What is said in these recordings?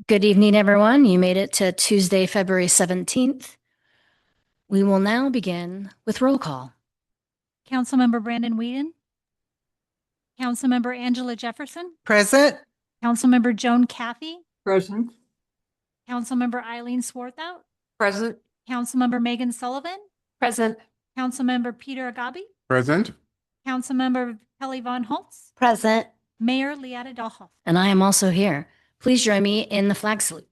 Good evening, everyone. You made it to Tuesday, February 17th. We will now begin with roll call. Councilmember Brandon Whedon, Councilmember Angela Jefferson, Present. Councilmember Joan Caffey, Present. Councilmember Eileen Swarthout, Present. Councilmember Megan Sullivan, Present. Councilmember Peter Agabi, Present. Councilmember Kelly Von Holtz, Present. Mayor Liada Dahoff. And I am also here. Please join me in the flag salute.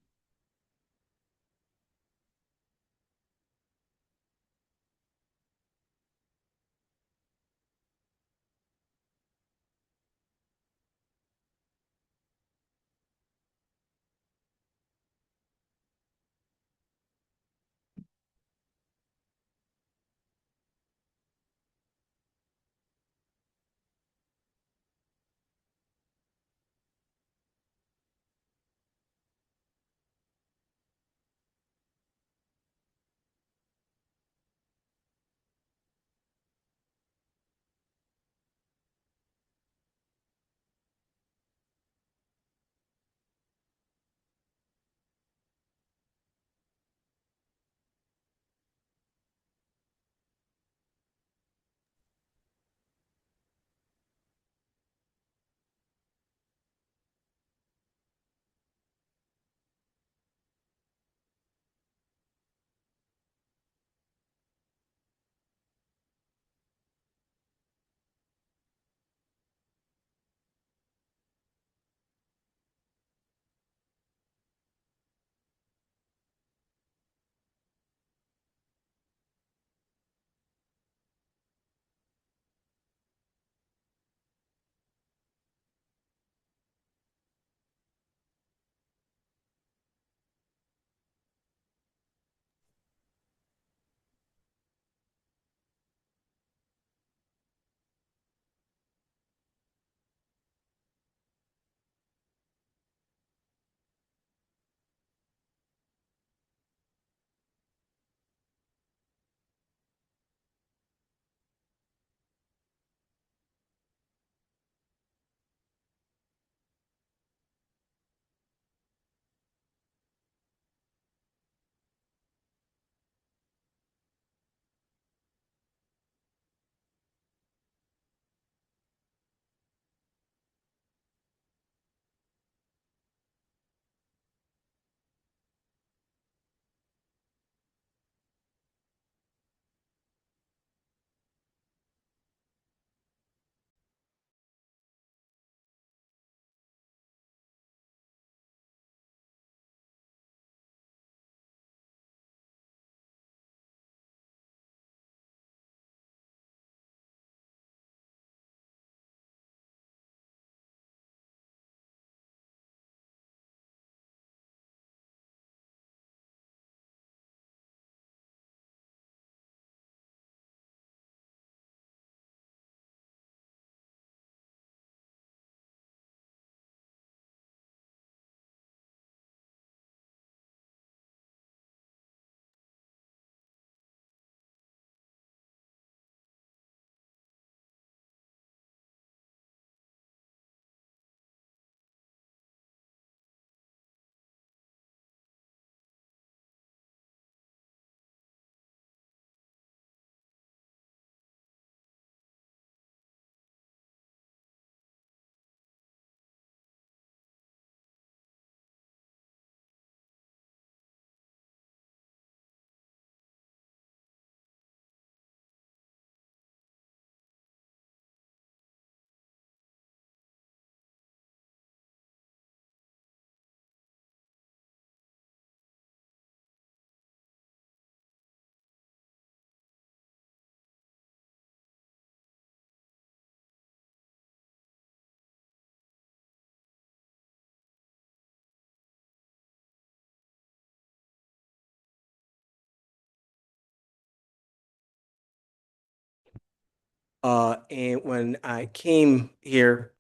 And when I came here,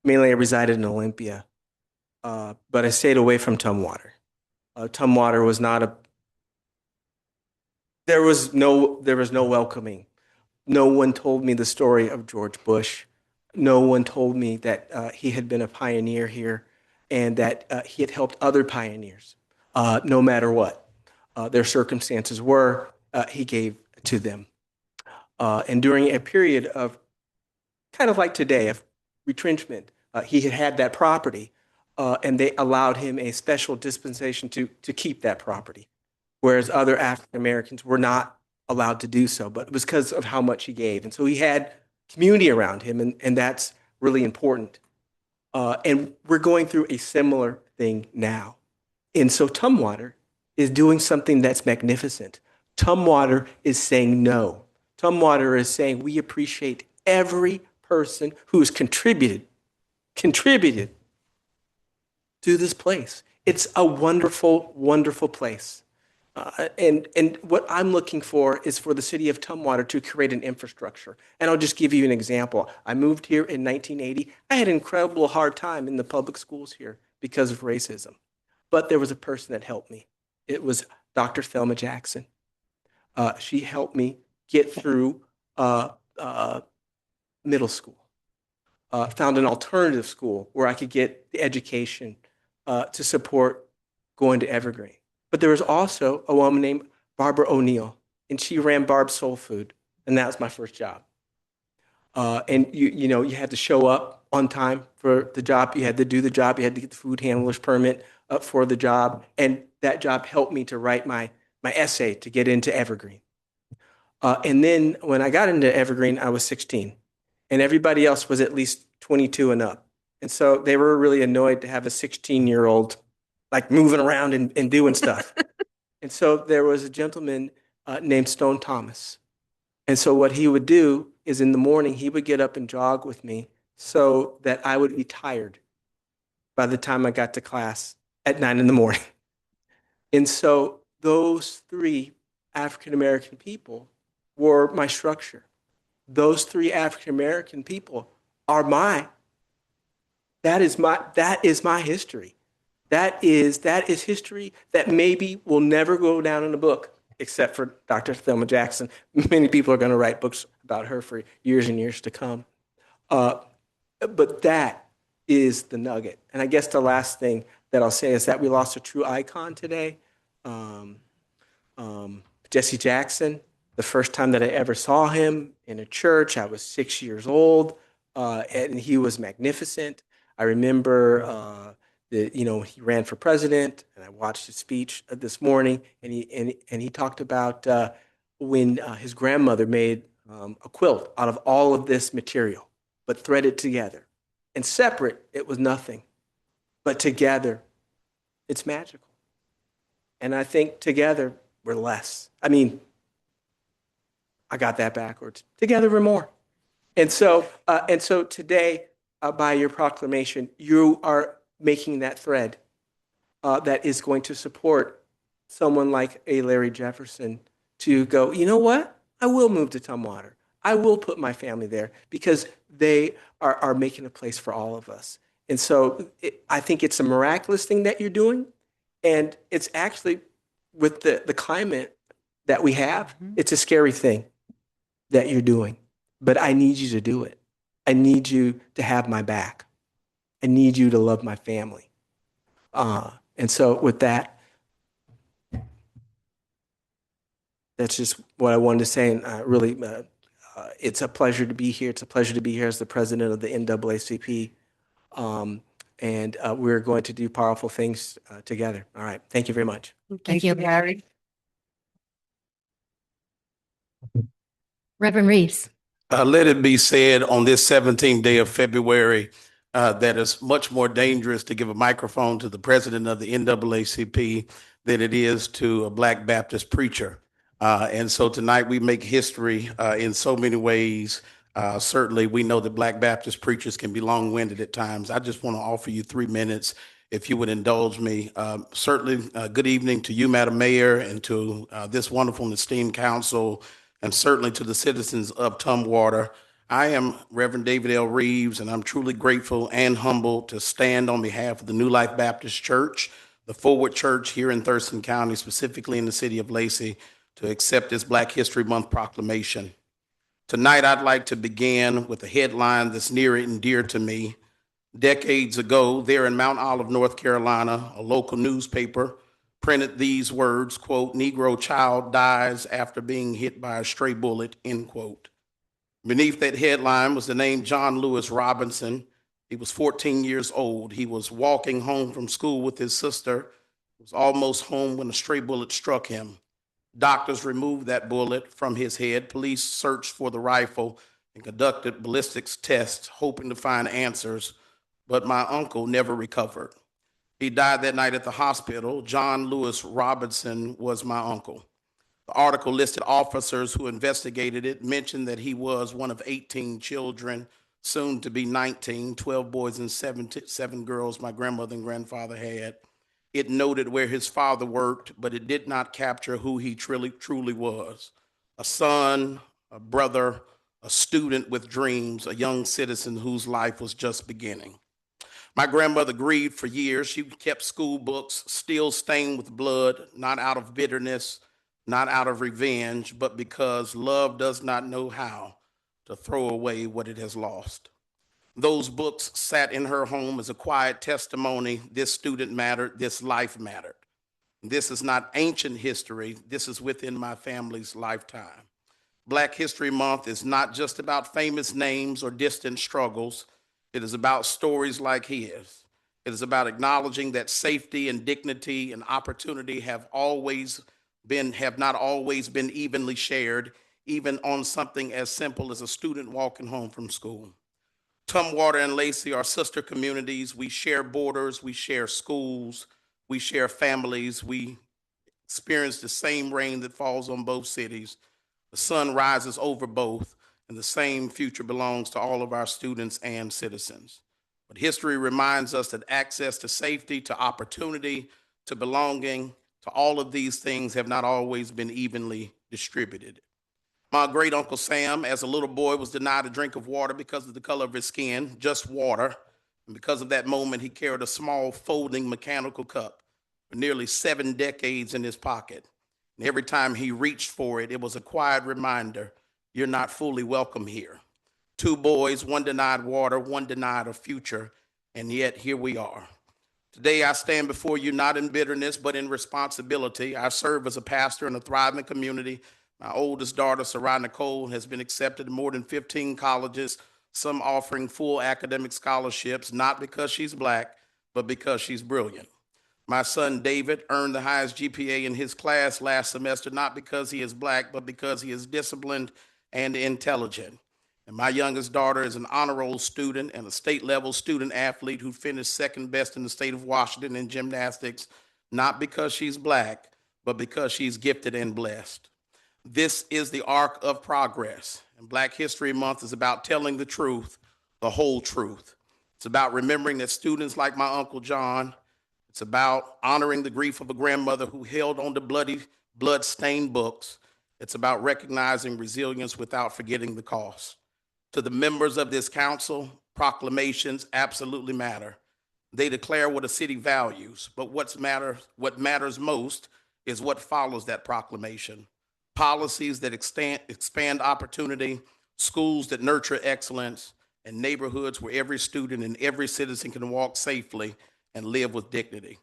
mainly I resided in Olympia, but I stayed away from Tumwater. Tumwater was not a, there was no welcoming. No one told me the story of George Bush. No one told me that he had been a pioneer here. and that he had helped other pioneers, no matter what their circumstances were, he gave to them. And during a period of kind of like today, of retrenchment, he had had that property, and they allowed him a special dispensation to keep that property, whereas other African Americans were not allowed to do so, but it was because of how much he gave. And so he had community around him, and that's really important. And we're going through a similar thing now. And so Tumwater is doing something that's magnificent. Tumwater is saying no. Tumwater is saying we appreciate every person who has contributed to this place. It's a wonderful, wonderful place. And what I'm looking for is for the city of Tumwater to create an infrastructure. And I'll just give you an example. I moved here in 1980. I had an incredible hard time in the public schools here because of racism. But there was a person that helped me. It was Dr. Thelma Jackson. She helped me get through middle school. Found an alternative school where I could get the education to support going to Evergreen. But there was also a woman named Barbara O'Neill, and she ran Barb's Soul Food, and that was my first job. And you had to show up on time for the job. You had to do the job. You had to get the food handler's permit for the job, and that job helped me to write my essay to get into Evergreen. And then when I got into Evergreen, I was 16, and everybody else was at least 22 and up. And so they were really annoyed to have a 16-year-old like moving around and doing stuff. And so there was a gentleman named Stone Thomas. And so what he would do is in the morning, he would get up and jog with me so that I would be tired by the time I got to class at 9 in the morning. And so those three African-American people were my structure. Those three African-American people are that is my history. That is history that maybe will never go down in a book, except for Dr. Thelma Jackson. Many people are going to write books about her for years and years to come. But that is the nugget. And I guess the last thing that I'll say is that we lost a true icon today. Jesse Jackson, the first time that I ever saw him in a church, I was 6 years old, and he was magnificent. I remember he ran for president, and I watched his speech this morning, and he talked about when his grandmother made a quilt out of all of this material, but threaded together. And separate, it was nothing, but together, it's magical. And I think together we're less. I mean, I got that backwards. Together we're more. And so today, by your proclamation, you are making that thread that is going to support someone like a Larry Jefferson to go, you know what? I will move to Tumwater. I will put my family there because they are making a place for all of us. And so I think it's a miraculous thing that you're doing. And it's actually, with the climate that we have, it's a scary thing that you're doing. But I need you to do it. I need you to have my back. I need you to love my family. And so with that, that's just what I wanted to say. And really, it's a pleasure to be here. It's a pleasure to be here as the president of the NAACP. And we're going to do powerful things together. All right. Thank you very much. Thank you, Larry. Reverend Reeves. Let it be said on this 17th day of February that it's much more dangerous to give a microphone to the president of the NAACP than it is to a Black Baptist preacher. And so tonight we make history in so many ways. Certainly, we know that Black Baptist preachers can be long-winded at times. I just want to offer you 3 minutes, if you would indulge me. Certainly, good evening to you, Madam Mayor, and to this wonderful and esteemed council, and certainly to the citizens of Tumwater. I am Reverend David L. Reeves, and I'm truly grateful and humbled to stand on behalf of the New Life Baptist Church, the Forward Church here in Thurston County, specifically in the city of Lacey, to accept this Black History Month proclamation. Tonight, I'd like to begin with a headline that's near and dear to me. Decades ago, there in Mount Olive, North Carolina, a local newspaper printed these words, quote, "Negro child dies after being hit by a stray bullet," end quote. Beneath that headline was the name John Lewis Robinson. He was 14 years old. He was walking home from school with his sister. He was almost home when a stray bullet struck him. Doctors removed that bullet from his head. Police searched for the rifle and conducted ballistics tests, hoping to find answers, but my uncle never recovered. He died that night at the hospital. John Lewis Robinson was my uncle. The article listed officers who investigated it, mentioned that he was one of 18 children, soon to be 19, 12 boys and seven girls my grandmother and grandfather had. It noted where his father worked, but it did not capture who he truly was. A son, a brother, a student with dreams, a young citizen whose life was just beginning. My grandmother grieved for years. She kept school books still stained with blood, not out of bitterness, not out of revenge, but because love does not know how to throw away what it has lost. Those books sat in her home as a quiet testimony. This student mattered, this life mattered. This is not ancient history. This is within my family's lifetime. Black History Month is not just about famous names or distant struggles. It is about stories like his. It is about acknowledging that safety and dignity and opportunity have not always been evenly shared, even on something as simple as a student walking home from school. Tumwater and Lacey are sister communities. We share borders, we share schools, we share families. We experience the same rain that falls on both cities. The sun rises over both, and the same future belongs to all of our students and citizens. But history reminds us that access to safety, to opportunity, to belonging, to all of these things have not always been evenly distributed. My great Uncle Sam, as a little boy, was denied a drink of water because of the color of his skin, just water. And because of that moment, he carried a small folding mechanical cup for nearly 7 decades in his pocket. And every time he reached for it, it was a quiet reminder, you're not fully welcome here. 2 boys, one denied water, one denied a future, and yet here we are. Today, I stand before you not in bitterness, but in responsibility. I serve as a pastor in a thriving community. My oldest daughter, Sarah Nicole, has been accepted in more than 15 colleges, some offering full academic scholarships, not because she's Black, but because she's brilliant. My son, David, earned the highest GPA in his class last semester, not because he is Black, but because he is disciplined and intelligent. And my youngest daughter is an honor roll student and a state-level student athlete who finished second best in the state of Washington in gymnastics, not because she's Black, but because she's gifted and blessed. This is the arc of progress, and Black History Month is about telling the truth, the whole truth. It's about remembering that students like my Uncle John. It's about honoring the grief of a grandmother who held on to blood-stained books. It's about recognizing resilience without forgetting the cost. To the members of this council, proclamations absolutely matter. They declare what a city values, but what matters most is what follows that proclamation. Policies that expand opportunity, schools that nurture excellence, and neighborhoods where every student and every citizen can walk safely and live with dignity.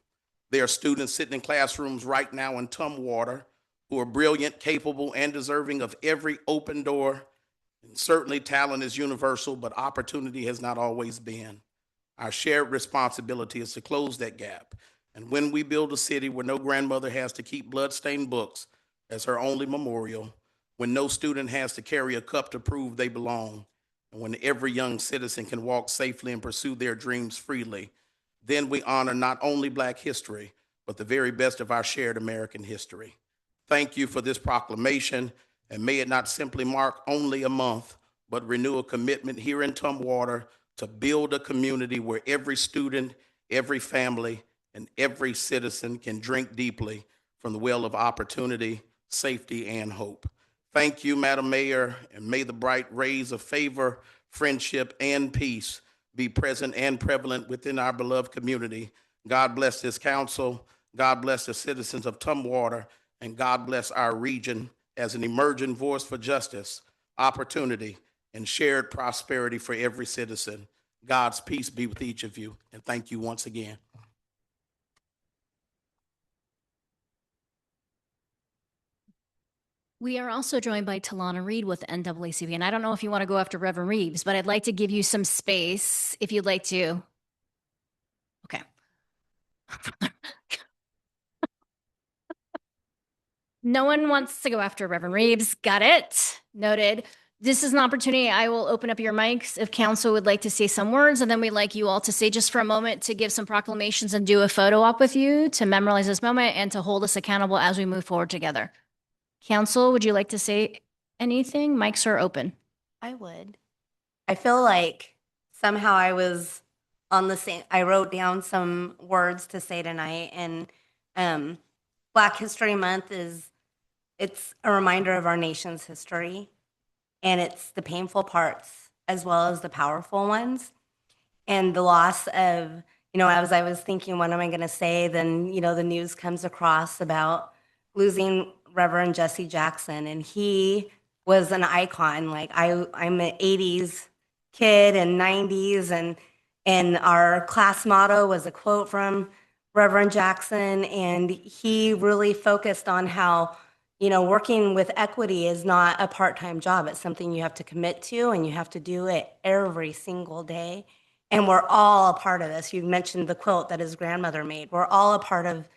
There are students sitting in classrooms right now in Tumwater who are brilliant, capable, and deserving of every open door. And certainly talent is universal, but opportunity has not always been. Our shared responsibility is to close that gap. And when we build a city where no grandmother has to keep bloodstained books as her only memorial, when no student has to carry a cup to prove they belong, and when every young citizen can walk safely and pursue their dreams freely, then we honor not only Black history, but the very best of our shared American history. Thank you for this proclamation, and may it not simply mark only a month, but renew a commitment here in Tumwater to build a community where every student, every family, and every citizen can drink deeply from the well of opportunity, safety, and hope. Thank you, Madam Mayor, and may the bright rays of favor, friendship, and peace be present and prevalent within our beloved community. God bless this council. God bless the citizens of Tumwater, and God bless our region as an emerging voice for justice, opportunity, and shared prosperity for every citizen. God's peace be with each of you, and thank you once again. We are also joined by Talana Reed with NAACP. And I don't know if you want to go after Reverend Reeves, but I'd like to give you some space if you'd like to. Okay. No one wants to go after Reverend Reeves. Got it. Noted. This is an opportunity. I will open up your mics if council would like to say some words, and then we'd like you all to stay just for a moment to give some proclamations and do a photo op with you to memorialize this moment and to hold us accountable as we move forward together. Council, would you like to say anything? Mics are open. I would. I feel like somehow I was on the same, I wrote down some words to say tonight, and Black History Month it's a reminder of our nation's history, and it's the painful parts as well as the powerful ones. And the loss of, as I was thinking, what am I going to say? Then, the news comes across about losing Reverend Jesse Jackson, and he was an icon. Like I'm an 80s kid and 90s, and our class motto was a quote from Reverend Jackson, and he really focused on how, working with equity is not a part-time job. It's something you have to commit to, and you have to do it every single day. And we're all a part of this. You mentioned the quilt that his grandmother made. We're all a part of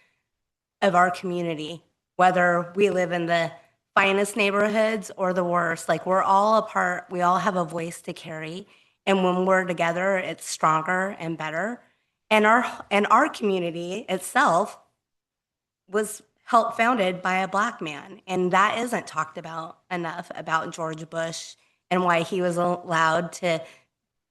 our community, whether we live in the finest neighborhoods or the worst. Like, we're all a part, we all have a voice to carry. And when we're together, it's stronger and better. And our community itself was founded by a Black man. And that isn't talked about enough, about George Bush and why he was allowed to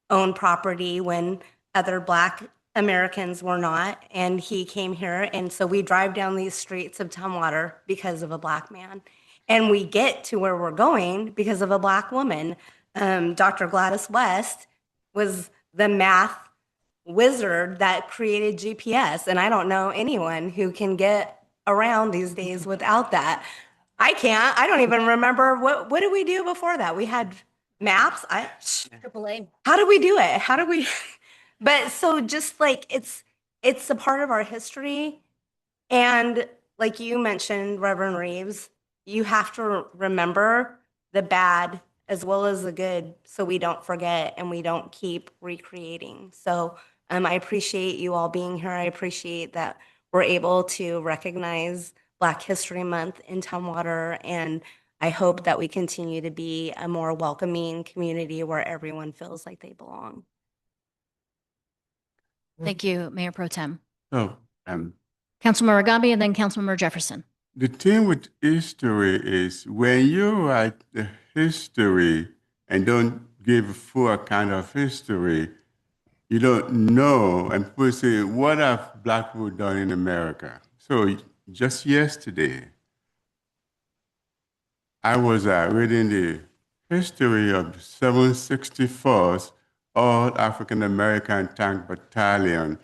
own property when other Black Americans were not. And he came here. And so we drive down these streets of Tumwater because of a Black man. And we get to where we're going because of a Black woman. Dr. Gladys West was the math wizard that created GPS. And I don't know anyone who can get around these days without that. I can't. I don't even remember what did we do before that? We had maps. AAA. How do we do it? How do we? But so just like it's a part of our history. And like you mentioned, Reverend Reeves, you have to remember the bad as well as the good so we don't forget and we don't keep recreating. So I appreciate you all being here. I appreciate that we're able to recognize Black History Month in Tumwater, and I hope that we continue to be a more welcoming community where everyone feels like they belong. Thank you, Mayor Pro Tem. So, Councilmember Gabi and then Councilmember Jefferson. the thing with history is when you write the history and don't give a full account of history, you don't know. And people say, what have Black people done in America? So just yesterday, I was reading the history of the 764th All African American Tank Battalion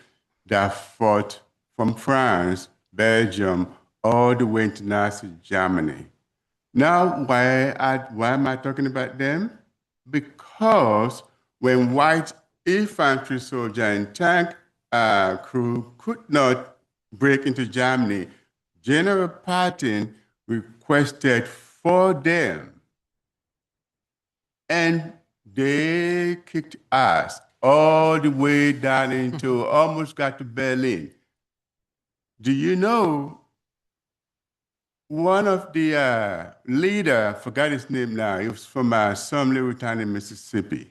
that fought from France, Belgium, all the way into Nazi Germany. Now, why am I talking about them? Because when white infantry soldier and tank crew could not break into Germany, General Patton requested for them, and they kicked ass all the way down into almost got to Berlin. Do you know one of the leader, I forgot his name now, he was from some little town in Mississippi,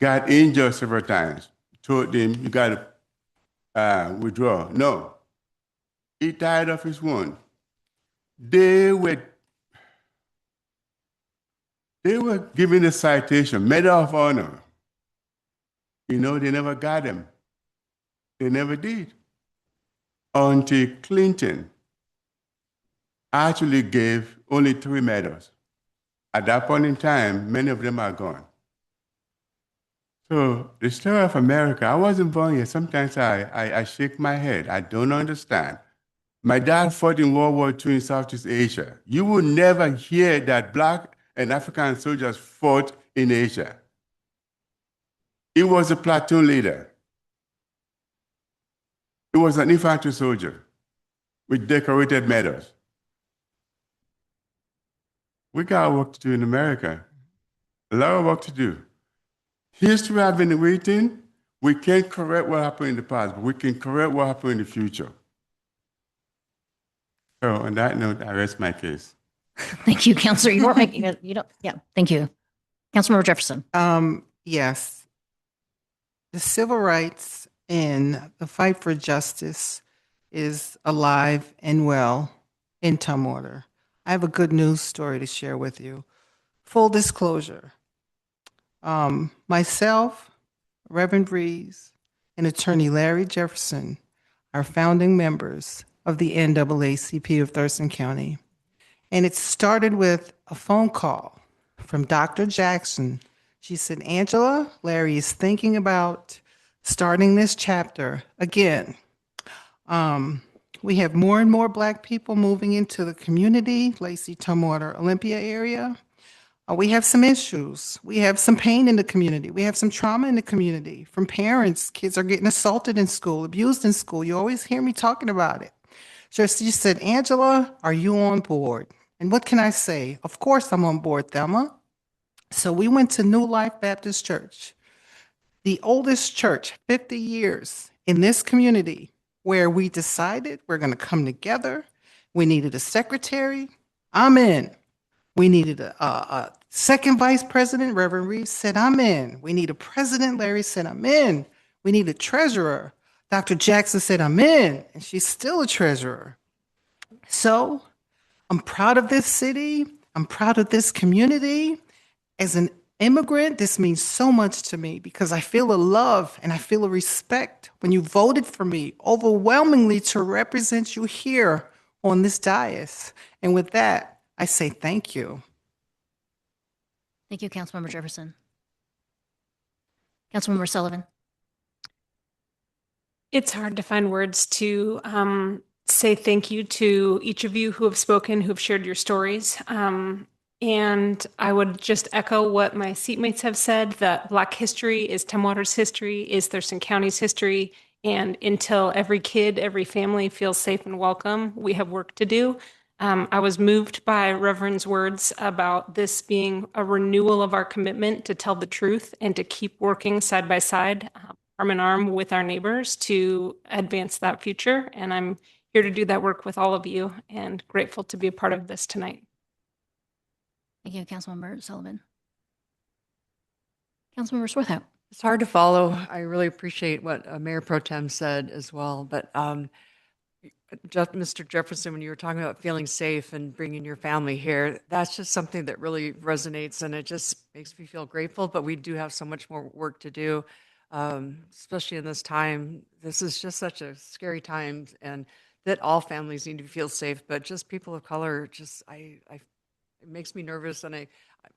got injured several times, told them, you got to withdraw. No, he died of his wound. They were given a citation, Medal of Honor. You know, they never got him. They never did. Until Clinton actually gave only 3 medals. At that point in time, many of them are gone. So the story of America, I wasn't born here. Sometimes I shake my head. I don't understand. My dad fought in World War II in Southeast Asia. You will never hear that Black and African soldiers fought in Asia. He was a platoon leader. He was an infantry soldier with decorated medals. We got work to do in America. A lot of work to do. History has been waiting. We can't correct what happened in the past, but we can correct what happened in the future. So on that note, I rest my case. Thank you, Counselor. You weren't making it, you don't, yeah, thank you. Councilmember Jefferson. Yes. The civil rights and the fight for justice is alive and well in Tumwater. I have a good news story to share with you. Full disclosure. Myself, Reverend Reeves, and attorney Larry Jefferson are founding members of the NAACP of Thurston County. And it started with a phone call from Dr. Jackson. She said, Angela, Larry is thinking about starting this chapter again. We have more and more Black people moving into the community, Lacey, Tumwater, Olympia area. We have some issues. We have some pain in the community. We have some trauma in the community from parents. Kids are getting assaulted in school, abused in school. You always hear me talking about it. So she said, Angela, are you on board? And what can I say? Of course I'm on board, Thelma. So we went to New Life Baptist Church, the oldest church, 50 years in this community, where we decided we're going to come together. We needed a secretary. I'm in. We needed a second vice president. Reverend Reeves said, I'm in. We need a president. Larry said, I'm in. We need a treasurer. Dr. Jackson said, I'm in. And she's still a treasurer. So I'm proud of this city. I'm proud of this community. As an immigrant, this means so much to me because I feel a love and I feel a respect when you voted for me overwhelmingly to represent you here on this dais. And with that, I say thank you. Thank you, Councilmember Jefferson. Councilmember Sullivan. It's hard to find words to say thank you to each of you who have spoken, who have shared your stories. And I would just echo what my seatmates have said, that Black history is Tumwater's history, is Thurston County's history. And until every kid, every family feels safe and welcome, we have work to do. I was moved by Reverend's words about this being a renewal of our commitment to tell the truth and to keep working side by side, arm in arm with our neighbors to advance that future. And I'm here to do that work with all of you and grateful to be a part of this tonight. Thank you, Councilmember Sullivan. Councilmember Swarthout. It's hard to follow. I really appreciate what Mayor Pro Tem said as well. But Mr. Jefferson, when you were talking about feeling safe and bringing your family here, that's just something that really resonates, and it just makes me feel grateful. But we do have so much more work to do, especially in this time. This is just such a scary time, and that all families need to feel safe. But just people of color, just it makes me nervous, and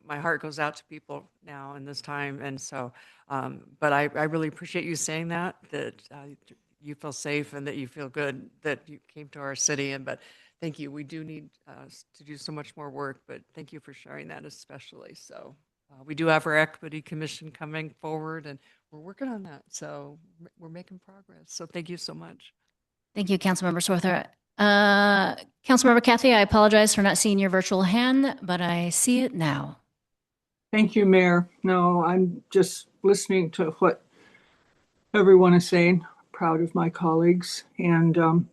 my heart goes out to people now in this time. And so, but I really appreciate you saying that you feel safe and that you feel good that you came to our city. But thank you. We do need to do so much more work, but thank you for sharing that especially. So we do have our Equity Commission coming forward, and we're working on that. So we're making progress. So thank you so much. Thank you, Councilmember Swarthout. Councilmember Kathy, I apologize for not seeing your virtual hand, but I see it now. Thank you, Mayor. No, I'm just listening to what everyone is saying. Proud of my colleagues. And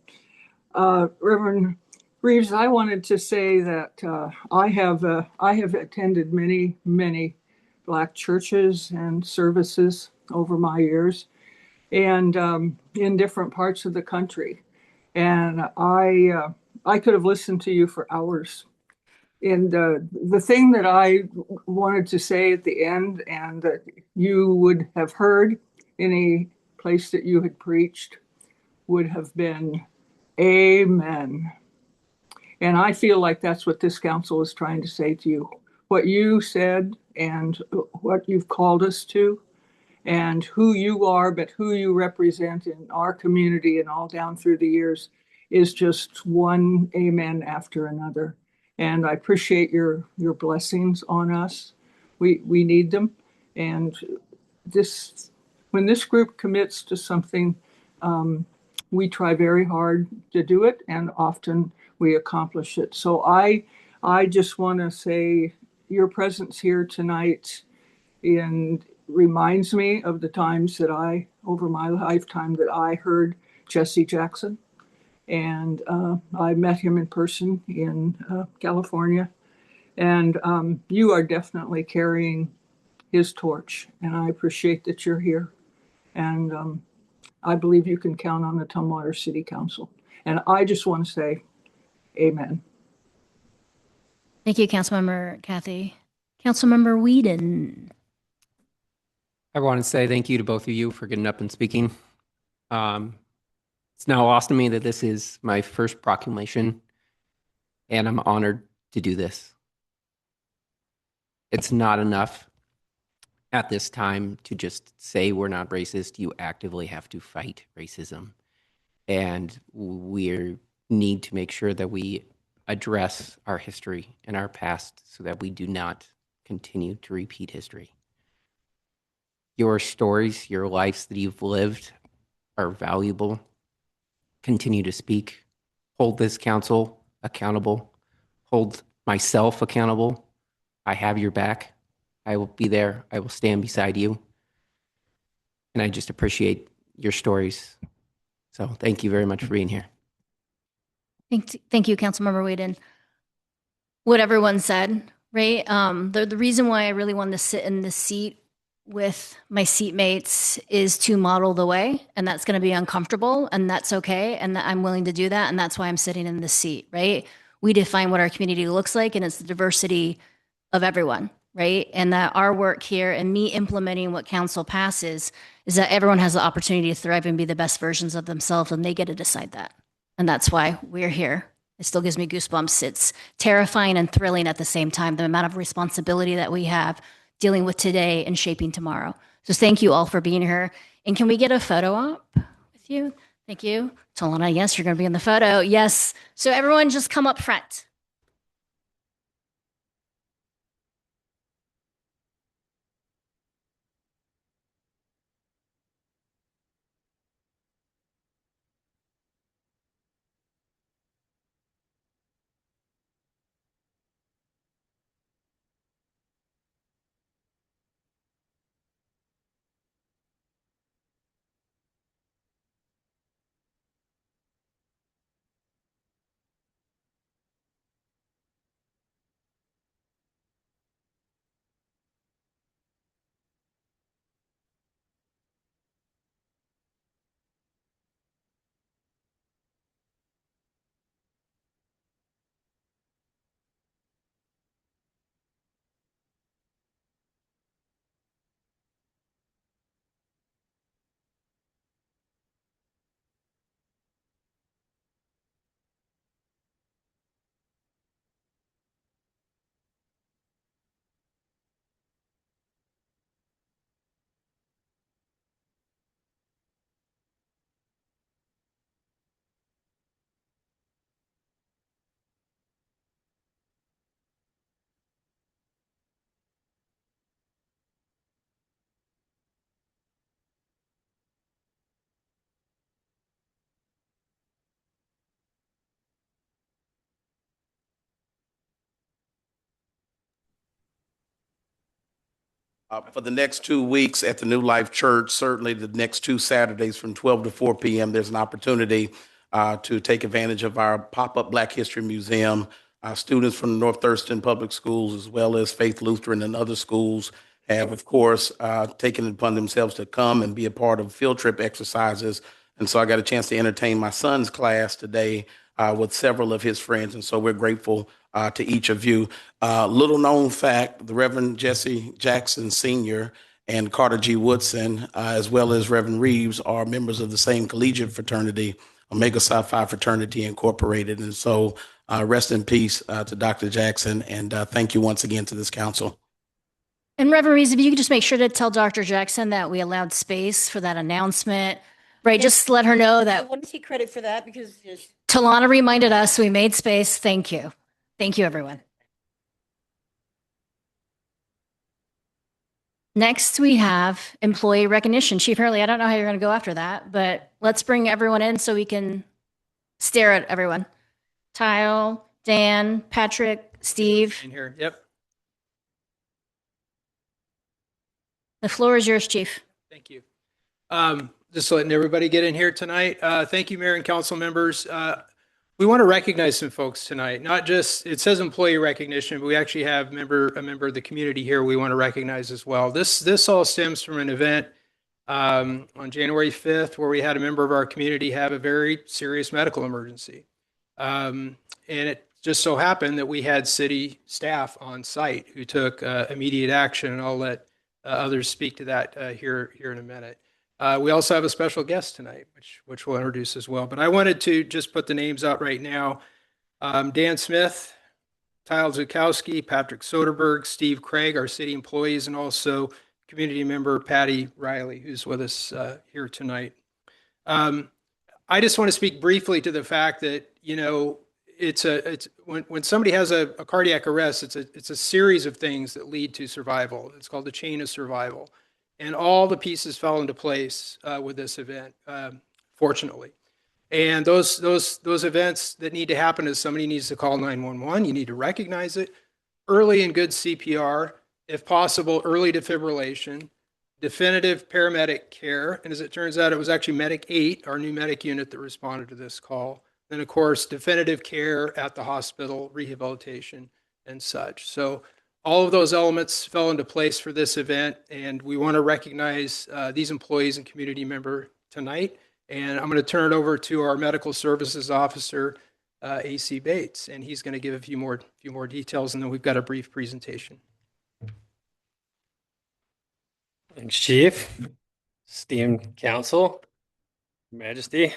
Reverend Reeves, I wanted to say that I have attended many Black churches and services over my years, and in different parts of the country. And I could have listened to you for hours. And the thing that I wanted to say at the end, and that you would have heard any place that you had preached, would have been amen. And I feel like that's what this council is trying to say to you. What you said and what you've called us to, and who you are, but who you represent in our community and all down through the years, is just one amen after another. And I appreciate your blessings on us. We need them. And this when this group commits to something, we try very hard to do it, and often we accomplish it. So I just want to say your presence here tonight reminds me of the times that over my lifetime, that I heard Jesse Jackson. And I met him in person in California. And you are definitely carrying his torch. And I appreciate that you're here. And I believe you can count on the Tumwater City Council. And I just want to say amen. Thank you, Councilmember Kathy. Councilmember Whedon. I want to say thank you to both of you for getting up and speaking. It's now lost to me that this is my first proclamation, and I'm honored to do this. It's not enough at this time to just say we're not racist. You actively have to fight racism. And we need to make sure that we address our history and our past so that we do not continue to repeat history. Your stories, your lives that you've lived are valuable. Continue to speak. Hold this council accountable. Hold myself accountable. I have your back. I will be there. I will stand beside you. And I just appreciate your stories. So thank you very much for being here. Thank you, Councilmember Whedon. What everyone said, right? The reason why I really wanted to sit in this seat with my seatmates is to model the way, and that's going to be uncomfortable, and that's okay, and I'm willing to do that, and that's why I'm sitting in this seat, right? We define what our community looks like, and it's the diversity of everyone, right? And that our work here and me implementing what council passes is that everyone has the opportunity to thrive and be the best versions of themselves, and they get to decide that. And that's why we're here. It still gives me goosebumps. It's terrifying and thrilling at the same time, the amount of responsibility that we have dealing with today and shaping tomorrow. So thank you all for being here. And can we get a photo op with you? Thank you. Talana, yes, you're going to be in the photo. Yes. So everyone just come up front. For the next 2 weeks at the New Life Church, certainly the next 2 Saturdays from 12 to 4 p.m., there's an opportunity to take advantage of our pop-up Black History Museum. Students from the North Thurston Public Schools, as well as Faith Lutheran and other schools, have, of course, taken it upon themselves to come and be a part of field trip exercises. And so I got a chance to entertain my son's class today with several of his friends. And so we're grateful to each of you. Little known fact, the Reverend Jesse Jackson Sr. and Carter G. Woodson, as well as Reverend Reeves, are members of the same collegiate fraternity, Omega Psi Phi Fraternity Incorporated. And so rest in peace to Dr. Jackson, and thank you once again to this council. And Reverend Reeves, if you could just make sure to tell Dr. Jackson that we allowed space for that announcement, right? Just let her know I that want to take credit for that because just Talana reminded us we made space. Thank you. Thank you, everyone. Next, we have employee recognition. Chief Hurley, I don't know how you're going to go after that, but let's bring everyone in so we can stare at everyone. Tile, Dan, Patrick, Steve. In here. Yep. The floor is yours, Chief. Thank you. Just letting everybody get in here tonight. Thank you, Mayor and council members. We want to recognize some folks tonight, not just, it says employee recognition, but we actually have a member of the community here we want to recognize as well. This all stems from an event on January 5th where we had a member of our community have a very serious medical emergency. And it just so happened that we had city staff on site who took immediate action, and I'll let others speak to that here in a minute. We also have a special guest tonight, which we'll introduce as well. But I wanted to just put the names out right now. Dan Smith, Tyle Zukowski, Patrick Soderberg, Steve Craig, our city employees, and also community member Patty Riley, who's with us here tonight. I just want to speak briefly to the fact that, you know, it's when somebody has a cardiac arrest, it's a series of things that lead to survival. It's called the chain of survival. And all the pieces fell into place with this event, fortunately. And those events that need to happen is somebody needs to call 911. You need to recognize it. Early and good CPR, if possible, early defibrillation, definitive paramedic care. And as it turns out, it was actually Medic 8, our new medic unit, that responded to this call. Then, of course, definitive care at the hospital, rehabilitation, and such. So all of those elements fell into place for this event, and we want to recognize these employees and community member tonight. And I'm going to turn it over to our medical services officer, AC Bates, and he's going to give a few more details, and then we've got a brief presentation. Thanks, Chief. Esteemed Council, Your Majesty.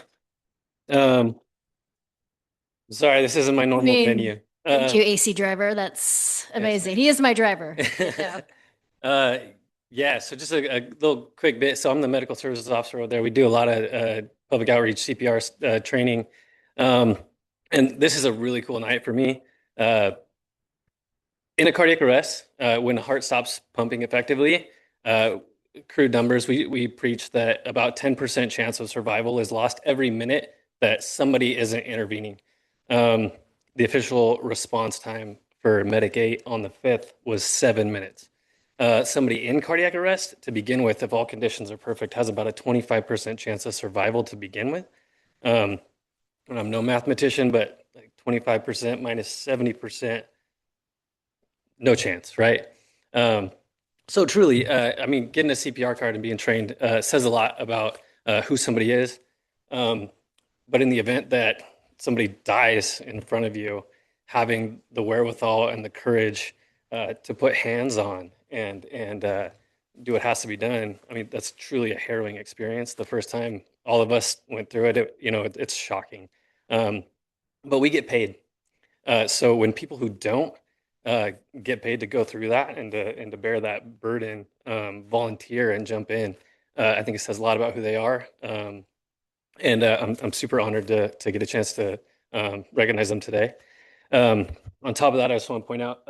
Sorry, this isn't my normal venue. Thank you, AC driver. That's amazing. He is my driver. Yeah, so just a little quick bit. So I'm the medical services officer over there. We do a lot of public outreach, CPR training. And this is a really cool night for me. In a cardiac arrest, when the heart stops pumping effectively, crude numbers, we preach that about 10% chance of survival is lost every minute that somebody isn't intervening. The official response time for Medic 8 on the 5th was 7 minutes. Somebody in cardiac arrest, to begin with, if all conditions are perfect, has about a 25% chance of survival to begin with. I'm no mathematician, but like 25% minus 70%, no chance, right? So truly, I mean, getting a CPR card and being trained says a lot about who somebody is. But in the event that somebody dies in front of you, having the wherewithal and the courage to put hands on and do what has to be done. I mean, that's truly a harrowing experience. The first time all of us went through it, it's shocking. But we get paid. So when people who don't get paid to go through that and to bear that burden, volunteer and jump in, I think it says a lot about who they are. And I'm super honored to get a chance to recognize them today. On top of that, I just want to point out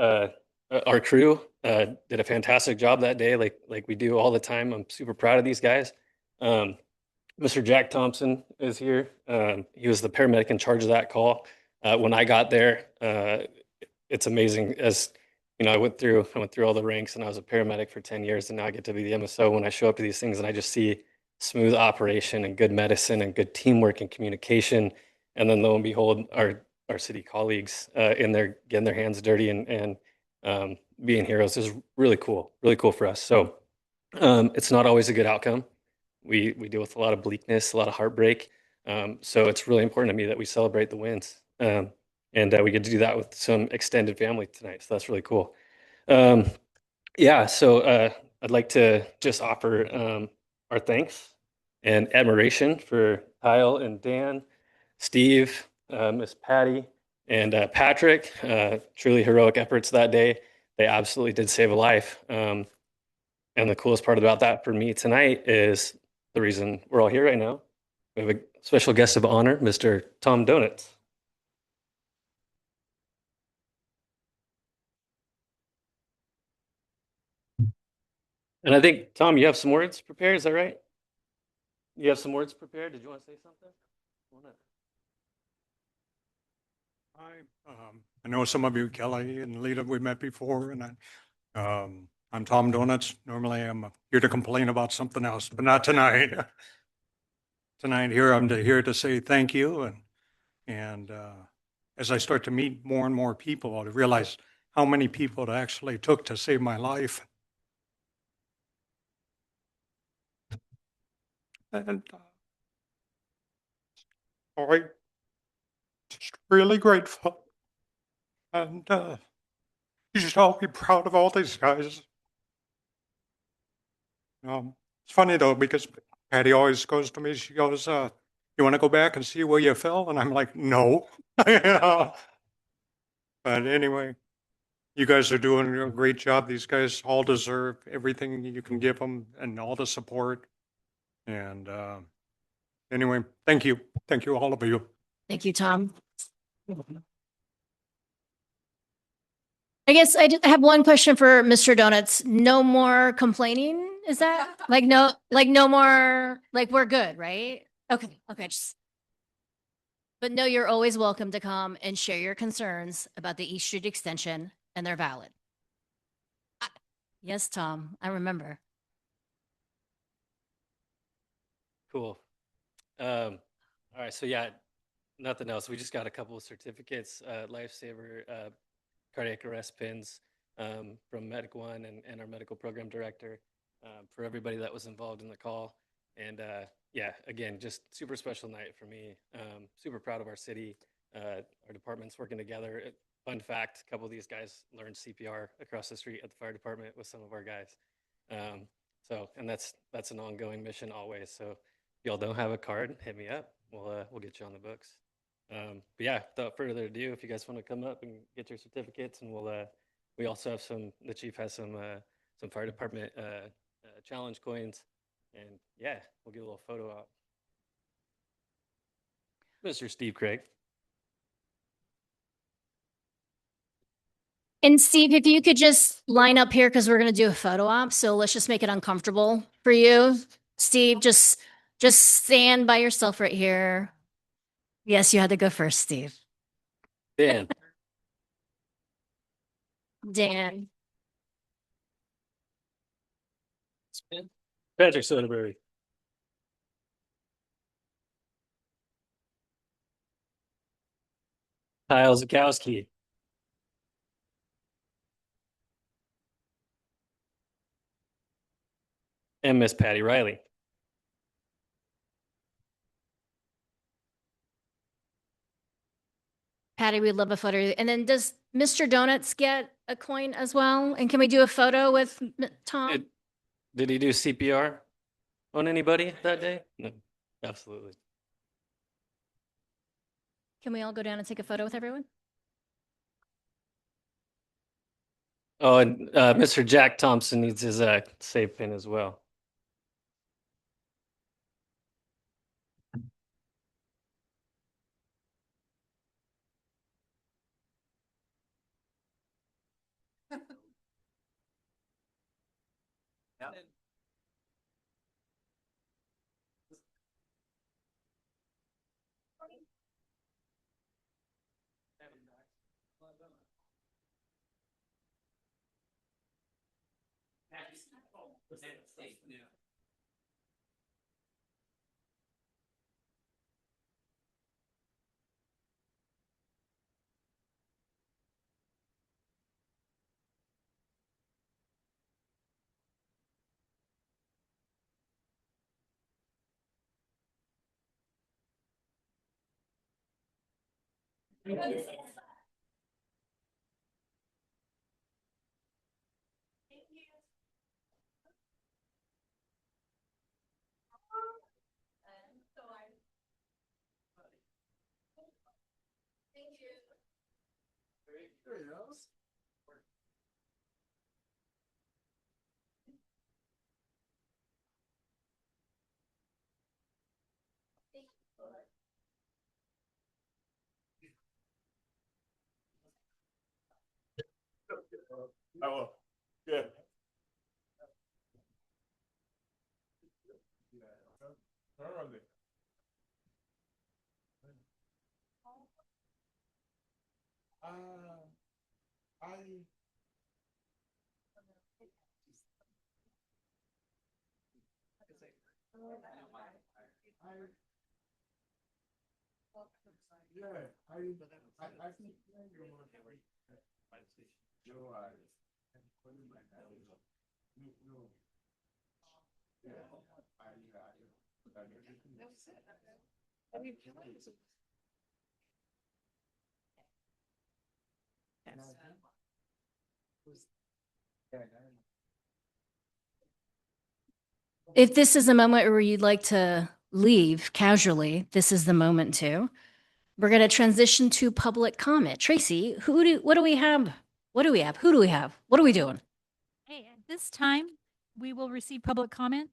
our crew did a fantastic job that day, like we do all the time. I'm super proud of these guys. Mr. Jack Thompson is here. He was the paramedic in charge of that call. When I got there, it's amazing. As you know, I went through all the ranks, and I was a paramedic for 10 years, and now I get to be the MSO. When I show up to these things, and I just see smooth operation and good medicine and good teamwork and communication, and then lo and behold, our city colleagues in there getting their hands dirty and being heroes is really cool for us. So it's not always a good outcome. We deal with a lot of bleakness, a lot of heartbreak. So it's really important to me that we celebrate the wins. And we get to do that with some extended family tonight. So that's really cool. Yeah, so I'd like to just offer our thanks and admiration for Kyle and Dan, Steve, Miss Patty, and Patrick. Truly heroic efforts that day. They absolutely did save a life. And the coolest part about that for me tonight is the reason we're all here right now. We have a special guest of honor, Mr. Tom Donuts. And I think, Tom, you have some words prepared, is that right? You have some words prepared? Did you want to say something? I know some of you, Kelly and Lita, we met before, and I'm Tom Donuts. Normally, I'm here to complain about something else, but not tonight. Tonight here, I'm here to say thank you, and as I start to meet more and more people, I realize how many people it actually took to save my life. And I'm just really grateful. And you should all be proud of all these guys. It's funny though, because Patty always goes to me, she goes, you want to go back and see where you fell? And I'm like, no. But anyway, you guys are doing a great job. These guys all deserve everything you can give them and all the support. And anyway, thank you. Thank you, all of you. Thank you, Tom. I guess I have one question for Mr. Donuts. No more complaining? Is that like no more, like we're good, right? Okay, okay. But no, you're always welcome to come and share your concerns about the East Street extension, and they're valid. Yes, Tom, I remember. Cool. All right, so yeah, nothing else. We just got a couple of certificates, lifesaver, cardiac arrest pins from Medic One and our medical program director for everybody that was involved in the call. And yeah, again, just super special night for me. Super proud of our city, our departments working together. Fun fact, a couple of these guys learned CPR across the street at the fire department with some of our guys. And that's an ongoing mission always. So if y'all don't have a card, hit me up. We'll get you on the books. But yeah, without further ado, if you guys want to come up and get your certificates, and we also have the chief has some fire department challenge coins, and yeah, we'll get a little photo op. Mr. Steve Craig. And Steve, if you could just line up here, because we're going to do a photo op. So let's just make it uncomfortable for you. Steve, just stand by yourself right here. Yes, you had to go first, Steve. Dan. Dan. Patrick Soderberry. Kyle Zukowski. And Miss Patty Riley. Patty, we'd love a photo. And then does Mr. Donuts get a coin as well? And can we do a photo with Tom? Did he do CPR on anybody that day? No, absolutely. Can we all go down and take a photo with everyone? Oh, and Mr. Jack Thompson needs his save pin as well. I will. Good. If this is a moment where you'd like to leave casually, this is the moment to. We're going to transition to public comment. Tracy, what do we have? What do we have? Who do we have? What are we doing? Hey, at this time, we will receive public comment.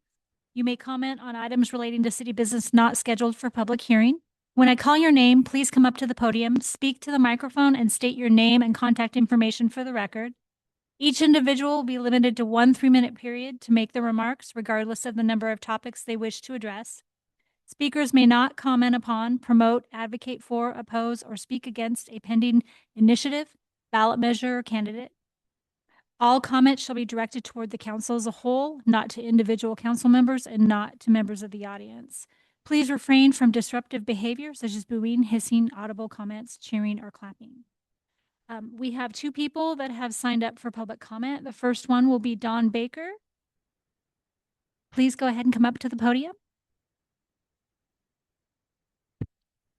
You may comment on items relating to city business not scheduled for public hearing. When I call your name, please come up to the podium, speak to the microphone, and state your name and contact information for the record. Each individual will be limited to 1 3-minute period to make their remarks, regardless of the number of topics they wish to address. Speakers may not comment upon, promote, advocate for, oppose, or speak against a pending initiative, ballot measure, or candidate. All comments shall be directed toward the council as a whole, not to individual council members and not to members of the audience. Please refrain from disruptive behavior such as booing, hissing, audible comments, cheering, or clapping. We have 2 people that have signed up for public comment. The first one will be Don Baker. Please go ahead and come up to the podium.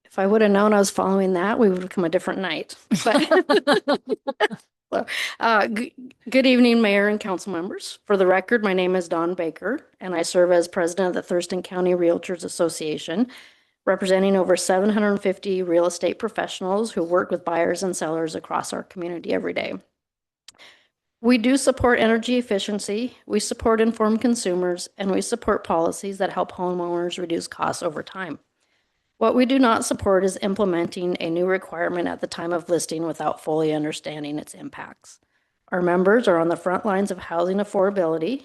If I would have known I was following that, we would have come a different night. But good evening, Mayor and council members. For the record, my name is Don Baker, and I serve as president of the Thurston County Realtors Association, representing over 750 real estate professionals who work with buyers and sellers across our community every day. We do support energy efficiency, we support informed consumers, and we support policies that help homeowners reduce costs over time. What we do not support is implementing a new requirement at the time of listing without fully understanding its impacts. Our members are on the front lines of housing affordability.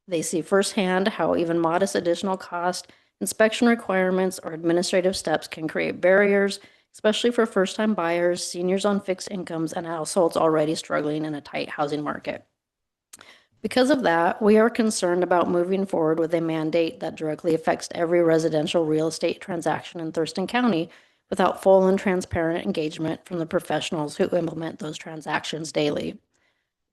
They see firsthand how even modest additional cost, inspection requirements, or administrative steps can create barriers, especially for first-time buyers, seniors on fixed incomes, and households already struggling in a tight housing market. Because of that, we are concerned about moving forward with a mandate that directly affects every residential real estate transaction in Thurston County without full and transparent engagement from the professionals who implement those transactions daily.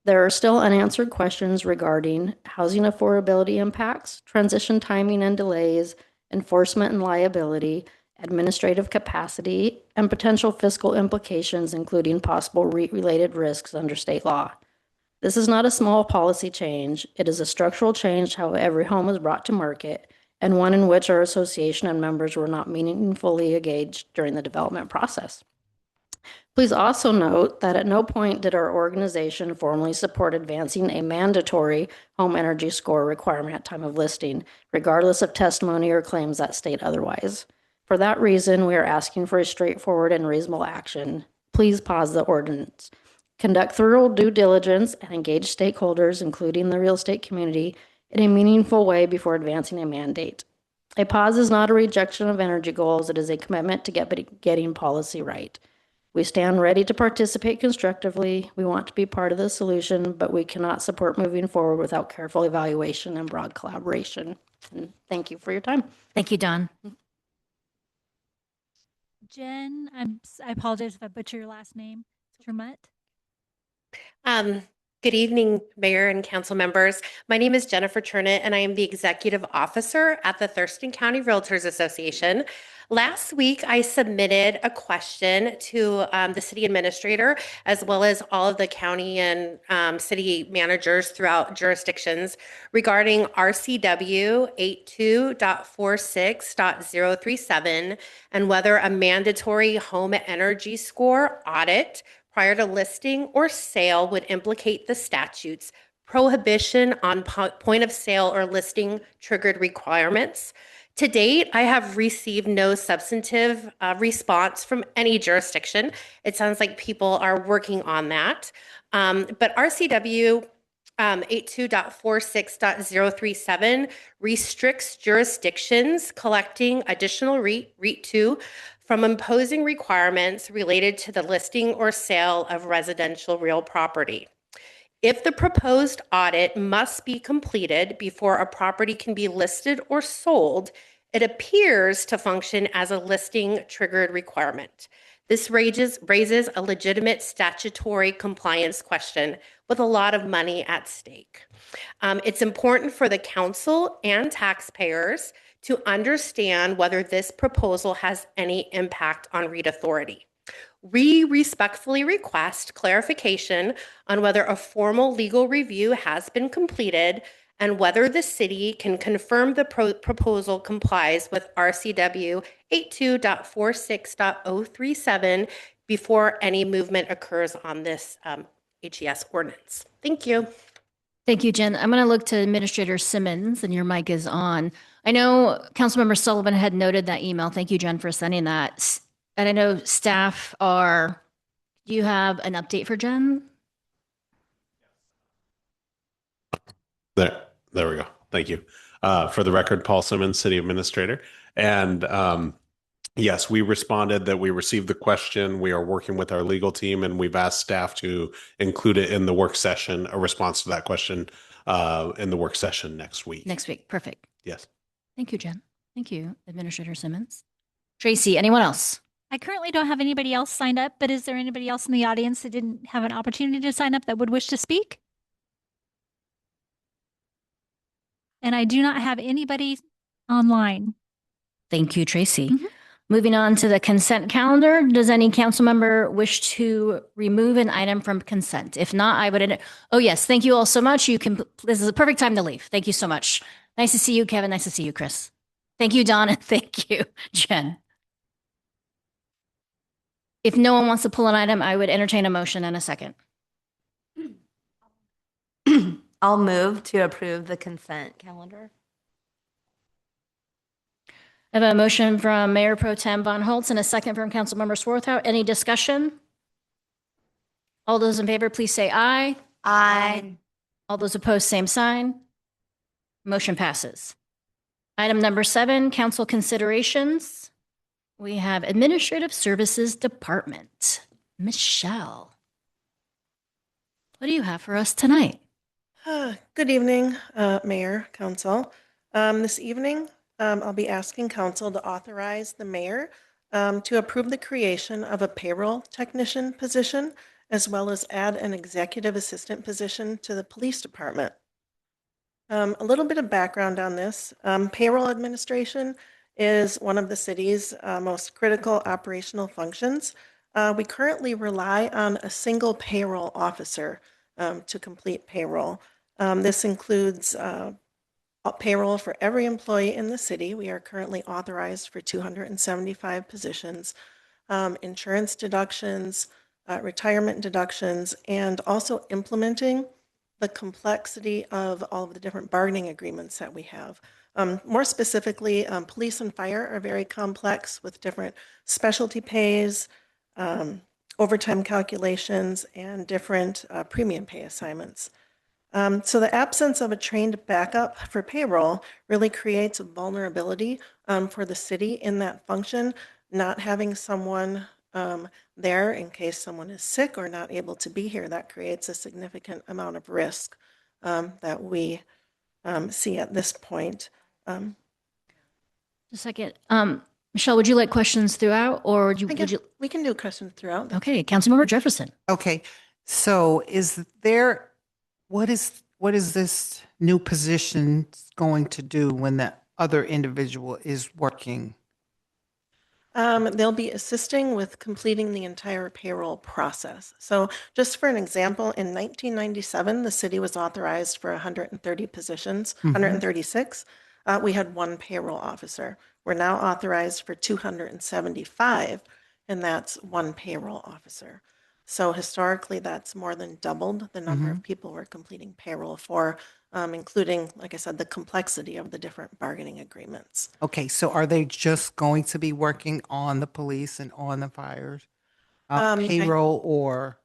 There are still unanswered questions regarding housing affordability impacts, transition timing and delays, enforcement and liability, administrative capacity, and potential fiscal implications, including possible REIT-related risks under state law. This is not a small policy change. It is a structural change how every home is brought to market, and one in which our association and members were not meaningfully engaged during the development process. Please also note that at no point did our organization formally support advancing a mandatory home energy score requirement at time of listing, regardless of testimony or claims that state otherwise. For that reason, we are asking for a straightforward and reasonable action. Please pause the ordinance. Conduct thorough due diligence and engage stakeholders, including the real estate community, in a meaningful way before advancing a mandate. A pause is not a rejection of energy goals. It is a commitment to getting policy right. We stand ready to participate constructively. We want to be part of the solution, but we cannot support moving forward without careful evaluation and broad collaboration. And thank you for your time. Thank you, Don. Jen, I apologize if I butcher your last name. Tremont. Good evening, Mayor and council members. My name is Jennifer Turnett, and I am the Executive Officer at the Thurston County Realtors Association. Last week, I submitted a question to the city administrator, as well as all of the county and city managers throughout jurisdictions regarding RCW 82.46.037 and whether a mandatory home energy score audit prior to listing or sale would implicate the statute's prohibition on point of sale or listing triggered requirements. To date, I have received no substantive response from any jurisdiction. It sounds like people are working on that. But RCW 82.46.037 restricts jurisdictions collecting additional REIT 2 from imposing requirements related to the listing or sale of residential real property. If the proposed audit must be completed before a property can be listed or sold, it appears to function as a listing triggered requirement. This raises a legitimate statutory compliance question with a lot of money at stake. It's important for the council and taxpayers to understand whether this proposal has any impact on REIT authority. We respectfully request clarification on whether a formal legal review has been completed and whether the city can confirm the proposal complies with RCW 82.46.037 before any movement occurs on this HES ordinance. Thank you. Thank you, Jen. I'm going to look to Administrator Simmons, and your mic is on. I know Councilmember Sullivan had noted that email. Thank you, Jen, for sending that. And I know staff are, do you have an update for Jen? There we go. Thank you. For the record, Paul Simmons, City Administrator. And yes, we responded that we received the question. We are working with our legal team, and we've asked staff to include it in the work session, a response to that question in the work session next week. Next week. Perfect. Yes. Thank you, Jen. Thank you, Administrator Simmons. Tracy, anyone else? I currently don't have anybody else signed up, but is there anybody else in the audience that didn't have an opportunity to sign up that would wish to speak? And I do not have anybody online. Thank you, Tracy. Moving on to the consent calendar. Does any council member wish to remove an item from consent? If not, I would. Oh, yes. Thank you all so much. You can. This is a perfect time to leave. Thank you so much. Nice to see you, Kevin. Nice to see you, Chris. Thank you, Don. And thank you, Jen. If no one wants to pull an item, I would entertain a motion in a second. I'll move to approve the consent calendar. I have a motion from Mayor Pro Tem Von Holtz and a second from Councilmember Swarthout. Any discussion? All those in favor, please say aye. Aye. All those opposed, same sign. Motion passes. Item number 7, council considerations. We have Administrative Services Department. Michelle, what do you have for us tonight? Good evening, Mayor, Council. This evening, I'll be asking Council to authorize the Mayor to approve the creation of a payroll technician position, as well as add an executive assistant position to the Police Department. A little bit of background on this. Payroll administration is one of the city's most critical operational functions. We currently rely on a single payroll officer to complete payroll. This includes payroll for every employee in the city. We are currently authorized for 275 positions, insurance deductions, retirement deductions, and also implementing the complexity of all of the different bargaining agreements that we have. More specifically, police and fire are very complex with different specialty pays, overtime calculations, and different premium pay assignments. So the absence of a trained backup for payroll really creates a vulnerability for the city in that function. Not having someone there in case someone is sick or not able to be here, that creates a significant amount of risk that we see at this point. Just a second. Michelle, would you like questions throughout, or would you? We can do questions throughout. Okay, Councilmember Jefferson. Okay, so what is this new position going to do when that other individual is working? They'll be assisting with completing the entire payroll process. So just for an example, in 1997, the city was authorized for 130 positions, 136. We had one payroll officer. We're now authorized for 275, and that's one payroll officer. So historically, that's more than doubled the number of people we're completing payroll for, including, like I said, the complexity of the different bargaining agreements. Okay, so are they just going to be working on the police and on the fires payroll, or?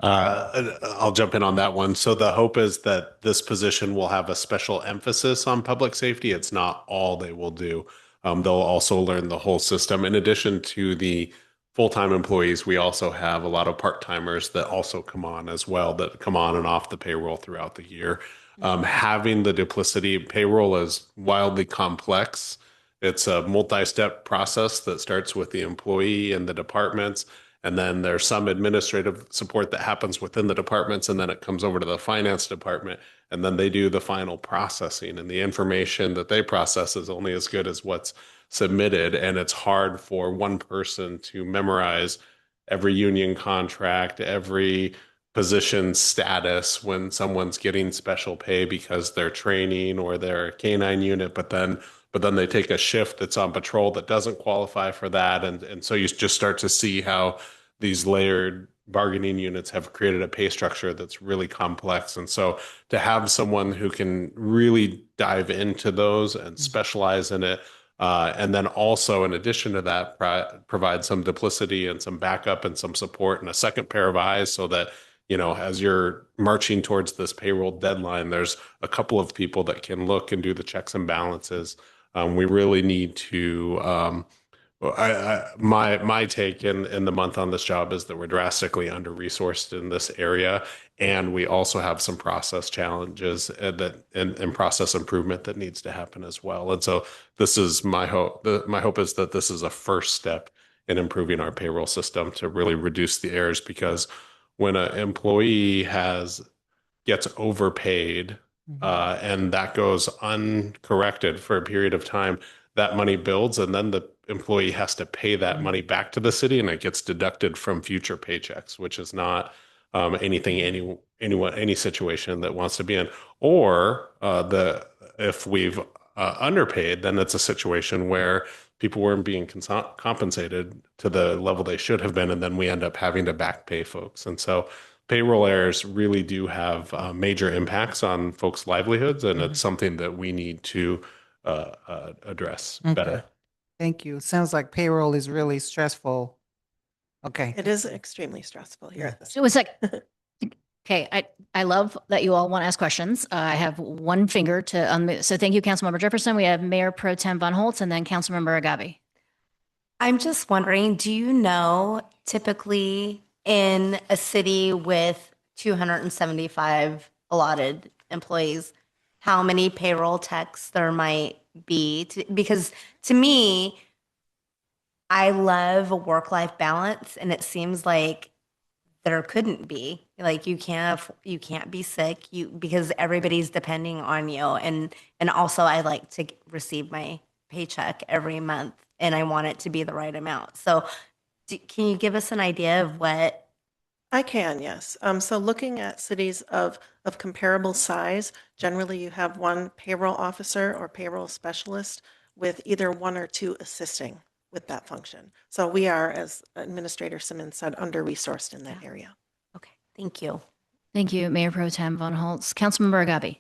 I'll jump in on that one. So the hope is that this position will have a special emphasis on public safety. It's not all they will do. They'll also learn the whole system. In addition to the full-time employees, we also have a lot of part-timers that also come on as well, that come on and off the payroll throughout the year. Having the duplicity, payroll is wildly complex. It's a multi-step process that starts with the employee and the departments. And then there's some administrative support that happens within the departments, and then it comes over to the finance department, and then they do the final processing. And the information that they process is only as good as what's submitted. And it's hard for one person to memorize every union contract, every position status when someone's getting special pay because they're training or they're a K-9 unit, but then they take a shift that's on patrol that doesn't qualify for that. And so you just start to see how these layered bargaining units have created a pay structure that's really complex. And so to have someone who can really dive into those and specialize in it, and then also in addition to that, provide some duplicity and some backup and some support and a second pair of eyes so that, you know, as you're marching towards this payroll deadline, there's a couple of people that can look and do the checks and balances. We really need to, my take in the month on this job is that we're drastically under-resourced in this area. And we also have some process challenges and process improvement that needs to happen as well. And so this is my hope. My hope is that this is a first step in improving our payroll system to really reduce the errors, because when an employee gets overpaid, and that goes uncorrected for a period of time, that money builds, and then the employee has to pay that money back to the city, and it gets deducted from future paychecks, which is not anything any situation that wants to be in. Or if we've underpaid, then it's a situation where people weren't being compensated to the level they should have been, and then we end up having to back pay folks. And so payroll errors really do have major impacts on folks' livelihoods, and it's something that we need to address better. Thank you. Sounds like payroll is really stressful. Okay. It is extremely stressful here at this. So it's like, okay, I love that you all want to ask questions. I have one finger to unmute. So thank you, Councilmember Jefferson. We have Mayor Pro Tem Von Holtz and then Councilmember Agabi. I'm just wondering, do you know typically in a city with 275 allotted employees, how many payroll techs there might be? Because to me, I love a work-life balance, and it seems like there couldn't be. Like you can't be sick because everybody's depending on you, and also I like to receive my paycheck every month, and I want it to be the right amount. So can you give us an idea of what? I can, yes. So looking at cities of comparable size, generally you have one payroll officer or payroll specialist with either one or two assisting with that function. So we are, as Administrator Simmons said, under-resourced in that area. Okay, thank you. Thank you, Mayor Pro Tem Von Holtz. Councilmember Agabi.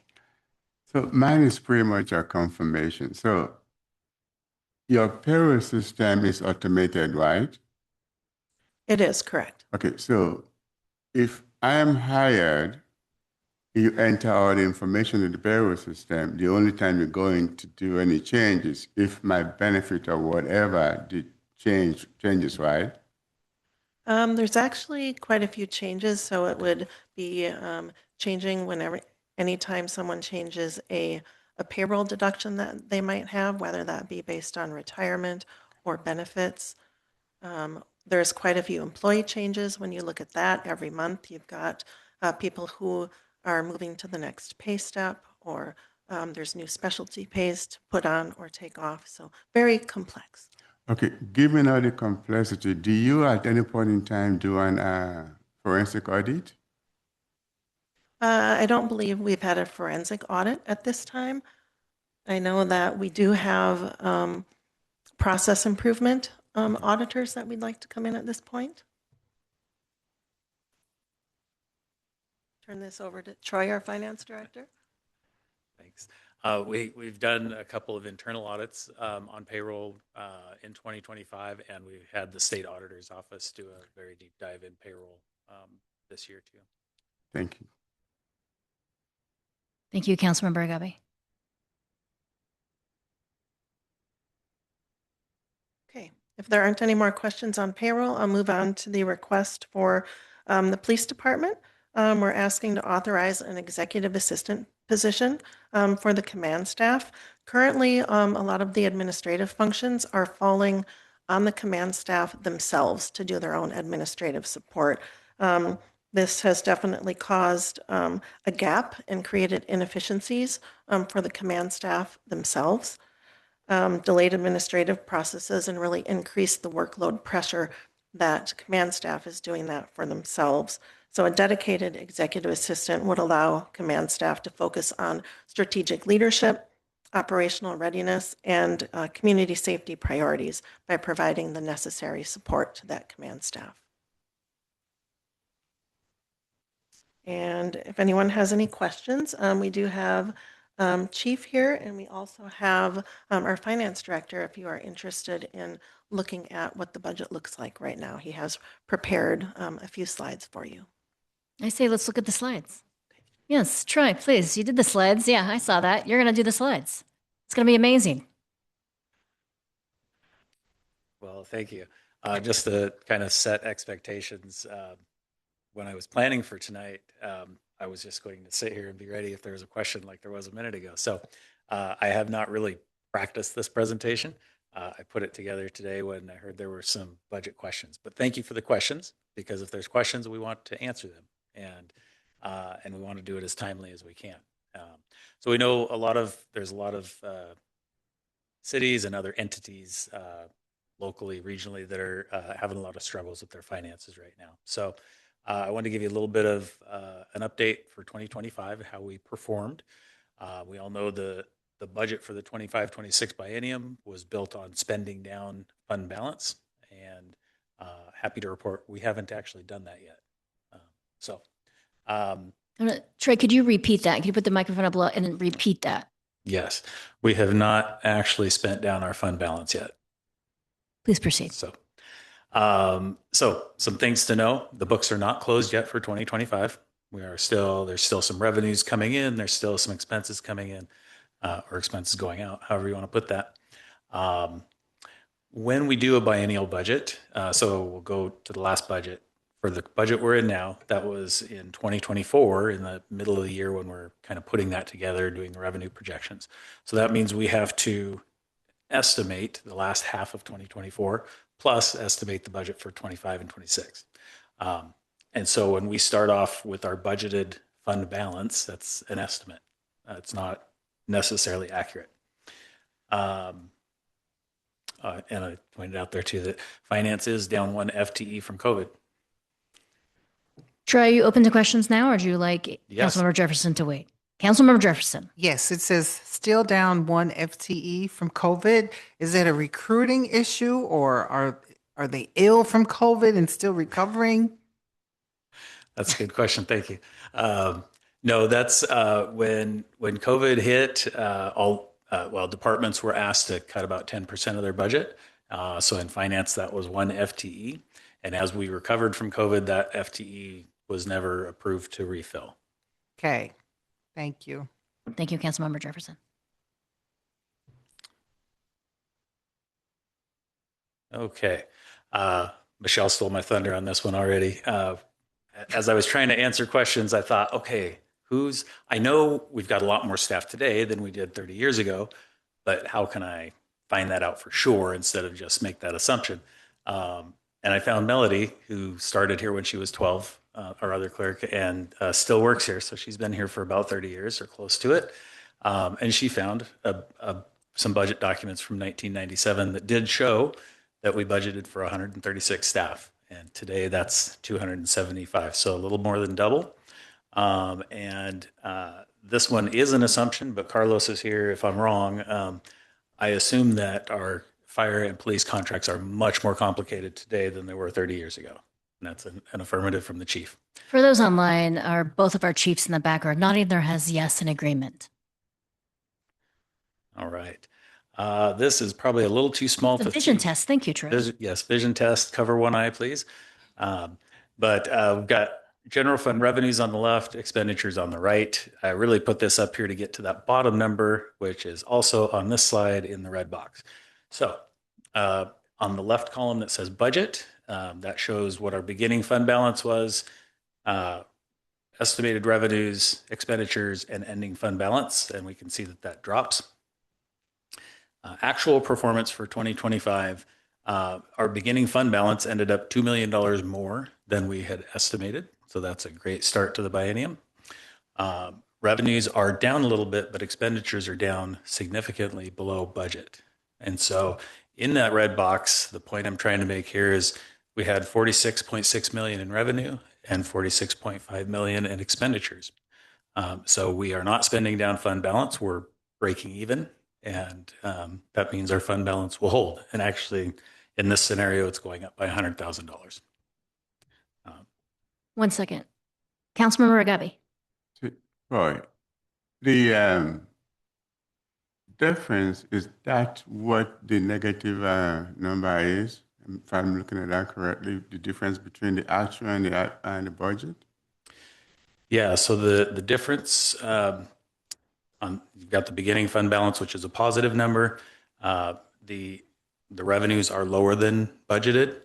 So mine is pretty much a confirmation. So your payroll system is automated, right? It is correct. Okay, so if I am hired, you enter all the information in the payroll system. The only time you're going to do any changes if my benefit or whatever changes, right? There's actually quite a few changes, so it would be changing anytime someone changes a payroll deduction that they might have, whether that be based on retirement or benefits. There's quite a few employee changes. When you look at that every month, you've got people who are moving to the next pay step, or there's new specialty pays to put on or take off. So very complex. Okay, given all the complexity, do you at any point in time do an forensic audit? I don't believe we've had a forensic audit at this time. I know that we do have process improvement auditors that we'd like to come in at this point. Turn this over to Troy, our finance director. Thanks. We've done a couple of internal audits on payroll in 2025, and we've had the state auditor's office do a very deep dive in payroll this year too. Thank you. Thank you, Councilmember Agabe. Okay, if there aren't any more questions on payroll, I'll move on to the request for the police department. We're asking to authorize an executive assistant position for the command staff. Currently, a lot of the administrative functions are falling on the command staff themselves to do their own administrative support. This has definitely caused a gap and created inefficiencies for the command staff themselves. Delayed administrative processes and really increased the workload pressure that command staff is doing that for themselves. So a dedicated executive assistant would allow command staff to focus on strategic leadership, operational readiness, and community safety priorities by providing the necessary support to that command staff. And if anyone has any questions, we do have Chief here, and we also have our finance director if you are interested in looking at what the budget looks like right now. He has prepared a few slides for you. I say, let's look at the slides. Yes, Troy, please. You did the slides. Yeah, I saw that. You're going to do the slides. It's going to be amazing. Well, thank you. Just to kind of set expectations, when I was planning for tonight, I was just going to sit here and be ready if there was a question like there was a minute ago. So I have not really practiced this presentation. I put it together today when I heard there were some budget questions. But thank you for the questions, because if there's questions, we want to answer them. And we want to do it as timely as we can. So we know there's a lot of cities and other entities locally, regionally, that are having a lot of struggles with their finances right now. So I want to give you a little bit of an update for 2025, how we performed. We all know the budget for the 25-26 biennium was built on spending down fund balance, and happy to report we haven't actually done that yet. Troy, could you repeat that? Can you put the microphone up low and then repeat that? Yes, we have not actually spent down our fund balance yet. Please proceed. So some things to know. The books are not closed yet for 2025. There's still some revenues coming in. There's still some expenses coming in, or expenses going out, however you want to put that. When we do a biennial budget, so we'll go to the last budget. For the budget we're in now, that was in 2024, in the middle of the year when we're kind of putting that together, doing the revenue projections. So that means we have to estimate the last half of 2024, plus estimate the budget for 25 and 26. And so when we start off with our budgeted fund balance, that's an estimate. It's not necessarily accurate. And I pointed out there too that finance is down 1 FTE from COVID. Troy, are you open to questions now, or do you like Yes. Councilmember Jefferson to wait? Councilmember Jefferson. Yes, it says still down 1 FTE from COVID. Is that a recruiting issue, or are they ill from COVID and still recovering? That's a good question. Thank you. No, that's when COVID hit, departments were asked to cut about 10% of their budget. So in finance, that was 1 FTE. And as we recovered from COVID, that FTE was never approved to refill. Okay, thank you. Thank you, Councilmember Jefferson. Okay. Michelle stole my thunder on this one already. As I was trying to answer questions, I thought, okay, I know we've got a lot more staff today than we did 30 years ago, but how can I find that out for sure instead of just make that assumption? And I found Melody, who started here when she was 12, our other clerk, and still works here. So she's been here for about 30 years or close to it. And she found some budget documents from 1997 that did show that we budgeted for 136 staff. And today that's 275, so a little more than double. This one is an assumption, but Carlos is here if I'm wrong. I assume that our fire and police contracts are much more complicated today than they were 30 years ago. And that's an affirmative from the chief. For those online, are both of our chiefs in the back are nodding their heads yes in agreement. All right. This is probably a little too small. The vision test. Thank you, Troy. Yes, vision test. Cover one eye, please. But we've got general fund revenues on the left, expenditures on the right. I really put this up here to get to that bottom number, which is also on this slide in the red box. So on the left column that says budget, that shows what our beginning fund balance was, estimated revenues, expenditures, and ending fund balance. And we can see that that drops. Actual performance for 2025, our beginning fund balance ended up $2 million more than we had estimated. So that's a great start to the biennium. Revenues are down a little bit, but expenditures are down significantly below budget. And so in that red box, the point I'm trying to make here is we had 46.6 million in revenue and 46.5 million in expenditures. So we are not spending down fund balance. We're breaking even. And that means our fund balance will hold. And actually, in this scenario, it's going up by $100,000. 1 second. Councilmember Agabi. Right. The difference, is that what the negative number is? If I'm looking at that correctly, the difference between the actual and the budget? Yeah, so the difference, you've got the beginning fund balance, which is a positive number. The revenues are lower than budgeted,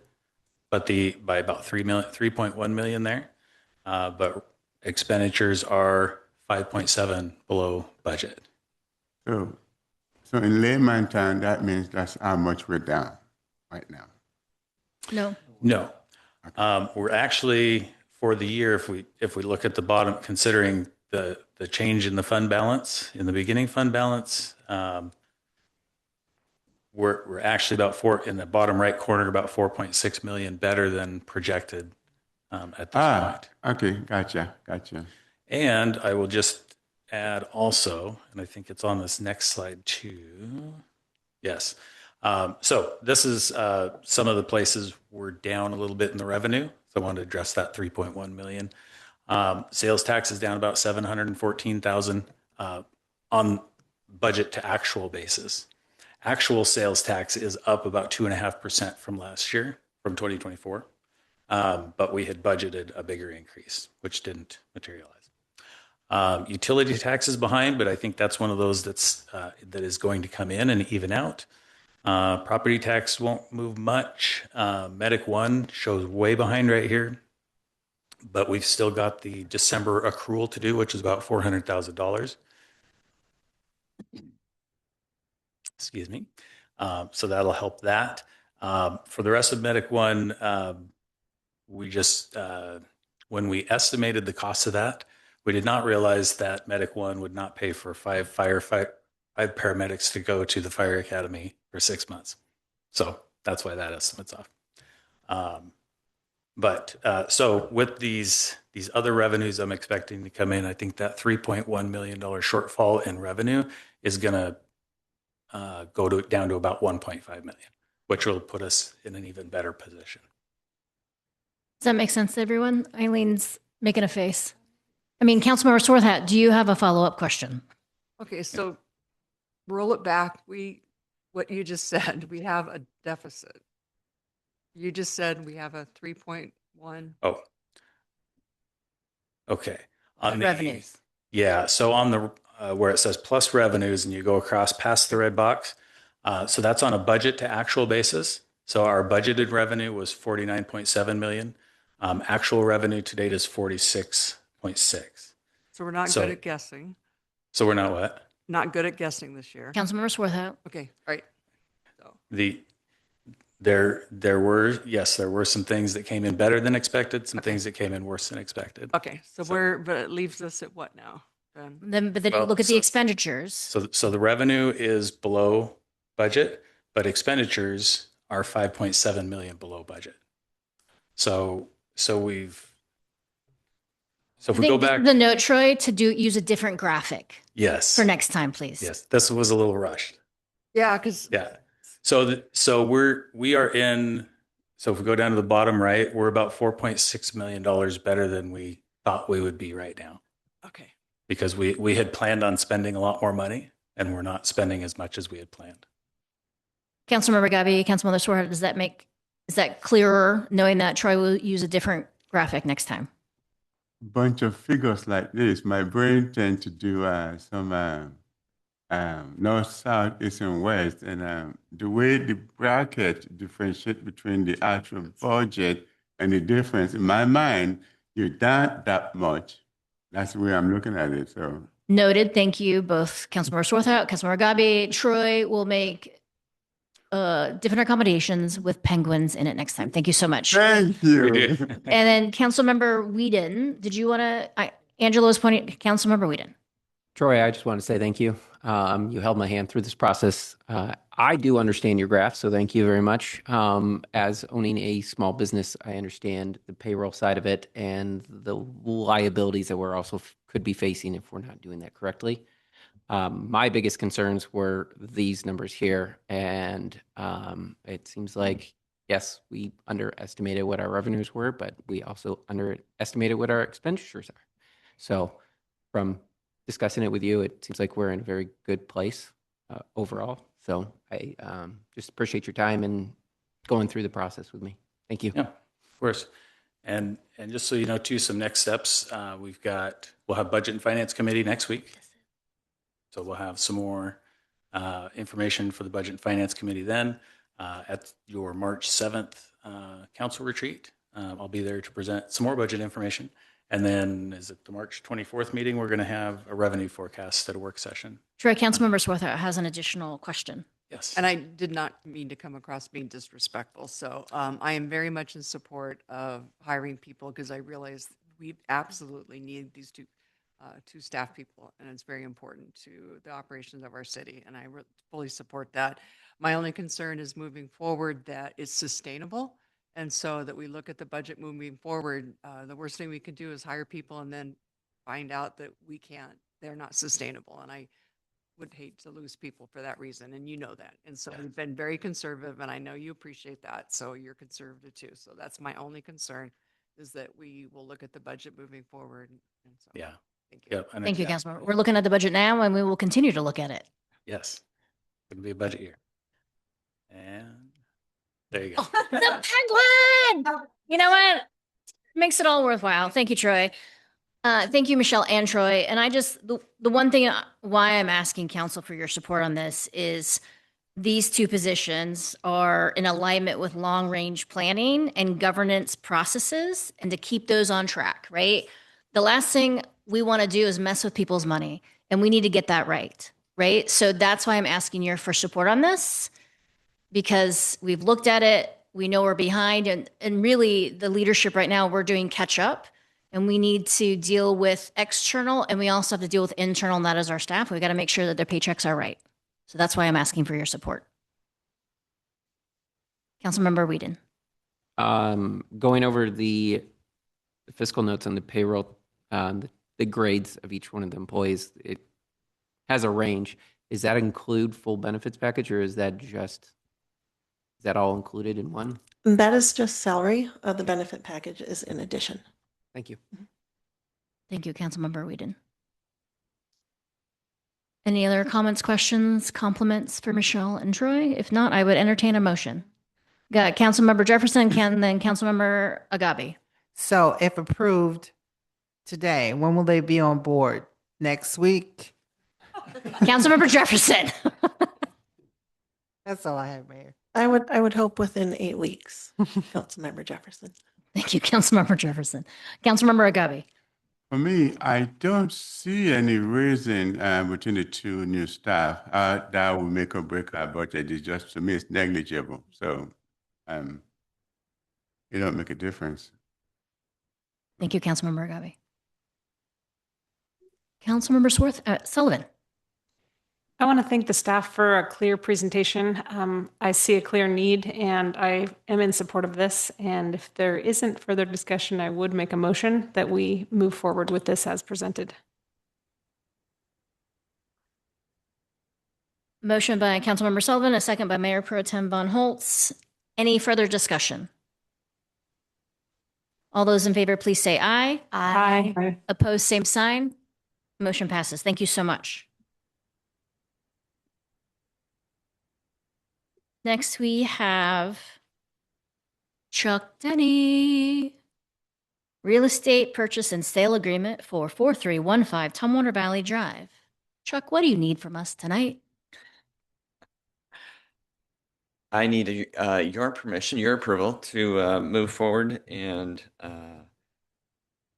but by about 3.1 million there. But expenditures are 5.7 below budget. So in layman terms, that means that's how much we're down right now. No. We're actually, for the year, if we look at the bottom, considering the change in the fund balance, in the beginning fund balance, we're actually about in the bottom right corner, about 4.6 million better than projected at this point. Okay, gotcha. And I will just add also, and I think it's on this next slide too. Yes. So this is some of the places we're down a little bit in the revenue. So I wanted to address that 3.1 million. Sales tax is down about 714,000 on budget to actual basis. Actual sales tax is up about 2.5% from last year, from 2024. But we had budgeted a bigger increase, which didn't materialize. Utility tax is behind, but I think that's one of those that is going to come in and even out. Property tax won't move much. Medic One shows way behind right here, but we've still got the December accrual to do, which is about $400,000. Excuse me. So that'll help that. For the rest of Medic One, we just, when we estimated the cost of that, we did not realize that Medic One would not pay for five paramedics to go to the fire academy for 6 months. So that's why that estimate's off. So with these other revenues I'm expecting to come in, I think that $3.1 million shortfall in revenue is going to go down to about 1.5 million, which will put us in an even better position. Does that make sense to everyone? Eileen's making a face. I mean, Councilmember Swarthout, do you have a follow-up question? Okay, so roll it back. What you just said, we have a deficit. You just said we have a 3.1. Oh, okay. On the revenues. Yeah, so on the where it says plus revenues and you go across past the red box, so that's on a budget to actual basis. So our budgeted revenue was 49.7 million. Actual revenue to date is 46.6. So we're not good at guessing. So we're not what? Not good at guessing this year. Councilmember Swarthout. Okay, all right. So There were some things that came in better than expected, some things that came in worse than expected. okay, but it leaves us at what now? Then look at the expenditures. So the revenue is below budget, but expenditures are 5.7 million below budget. So if we go back, the note, Troy, to use a different graphic. Yes. For next time, please. Yes, this was a little rushed. Yeah, because So we are in. So if we go down to the bottom right, we're about $4.6 million better than we thought we would be right now. Okay. Because we had planned on spending a lot more money, and we're not spending as much as we had planned. Councilmember Gabi, Councilmember Swarthout, is that clearer knowing that Troy will use a different graphic next time? bunch of figures like this, my brain tends to do some north, south, east, and west. And the way the bracket differentiate between the actual budget and the difference, in my mind, you're down that much. That's the way I'm looking at it. So Noted. Thank you, both Councilmember Swarthout, Councilmember Gabi. Troy will make different accommodations with penguins in it next time. Thank you so much. thank you. And then Councilmember Whedon, did you want to, Angela's pointing, Councilmember Whedon. Troy, I just want to say thank you. You held my hand through this process. I do understand your graph, so thank you very much. As owning a small business, I understand the payroll side of it and the liabilities that we're also could be facing if we're not doing that correctly. My biggest concerns were these numbers here, and it seems like, yes, we underestimated what our revenues were, but we also underestimated what our expenditures are. So from discussing it with you, it seems like we're in a very good place overall. So I just appreciate your time and going through the process with me. Thank you. Yeah, of course. And just so you know, too, some next steps. We'll have Budget and Finance Committee next week. So we'll have some more information for the Budget and Finance Committee then. At your March 7th council retreat, I'll be there to present some more budget information. And then is it the March 24th meeting? We're going to have a revenue forecast at a work session. Troy, Councilmember Swarthout has an additional question. Yes. And I did not mean to come across being disrespectful. So I am very much in support of hiring people because I realize we absolutely need these two staff people, and it's very important to the operations of our city. And I fully support that. My only concern is moving forward that it's sustainable. And so that we look at the budget moving forward, the worst thing we can do is hire people and then find out that they're not sustainable. And I would hate to lose people for that reason. And you know that. And so we've been very conservative, and I know you appreciate that. So you're conservative too. So that's my only concern, is that we will look at the budget moving forward. And so, Yeah. thank you. Yep. Thank you, Councilmember. We're looking at the budget now, and we will continue to look at it. Yes. It'll be a budget year. And there you go. The penguin! You know what? Makes it all worthwhile. Thank you, Troy. Thank you, Michelle and Troy. And the one thing why I'm asking council for your support on this is these two positions are in alignment with long-range planning and governance processes, and to keep those on track, right? The last thing we want to do is mess with people's money, and we need to get that right, right? So that's why I'm asking you for support on this, because we've looked at it, we know we're behind, and really the leadership right now, we're doing catch up, and we need to deal with external, and we also have to deal with internal, and that is our staff. We've got to make sure that their paychecks are right. So that's why I'm asking for your support. Councilmember Whedon. Going over the fiscal notes on the payroll, the grades of each one of the employees, it has a range. Does that include full benefits package, or is that all included in one? That is just salary. The benefit package is in addition. Thank you. Thank you, Councilmember Whedon. Any other comments, questions, compliments for Michelle and Troy? If not, I would entertain a motion. Got Councilmember Jefferson, then Councilmember Agabi. So if approved today, when will they be on board? Next week? Councilmember Jefferson. That's all I have, Mayor. I would hope within 8 weeks, Councilmember Jefferson. Thank you, Councilmember Jefferson. Councilmember Agabi. For me, I don't see any reason between the two new staff that will make or break our budget. It's just, to me, it's negligible. So it don't make a difference. Thank you, Councilmember Agabi. Councilmember Sullivan. I want to thank the staff for a clear presentation. I see a clear need, and I am in support of this. And if there isn't further discussion, I would make a motion that we move forward with this as presented. Motion by Councilmember Sullivan, a second by Mayor Pro Tem Von Holtz. Any further discussion? All those in favor, please say aye. Aye. Opposed, same sign. Motion passes. Thank you so much. Next, we have Chuck Denny, real estate purchase and sale agreement for 4315 Tumwater Valley Drive. Chuck, what do you need from us tonight? I need your permission, your approval to move forward and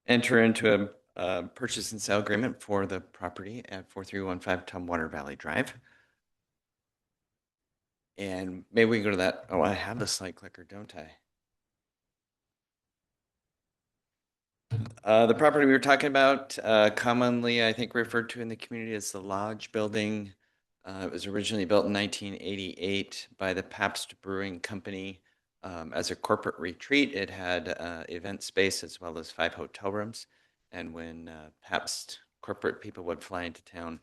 enter into a purchase and sale agreement for the property at 4315 Tumwater Valley Drive. And maybe we can go to that. Oh, I have the slide clicker, don't I? The property we were talking about, commonly I think referred to in the community as the Lodge Building. It was originally built in 1988 by the Pabst Brewing Company as a corporate retreat. It had event space as well as 5 hotel rooms. And when Pabst corporate people would fly into town,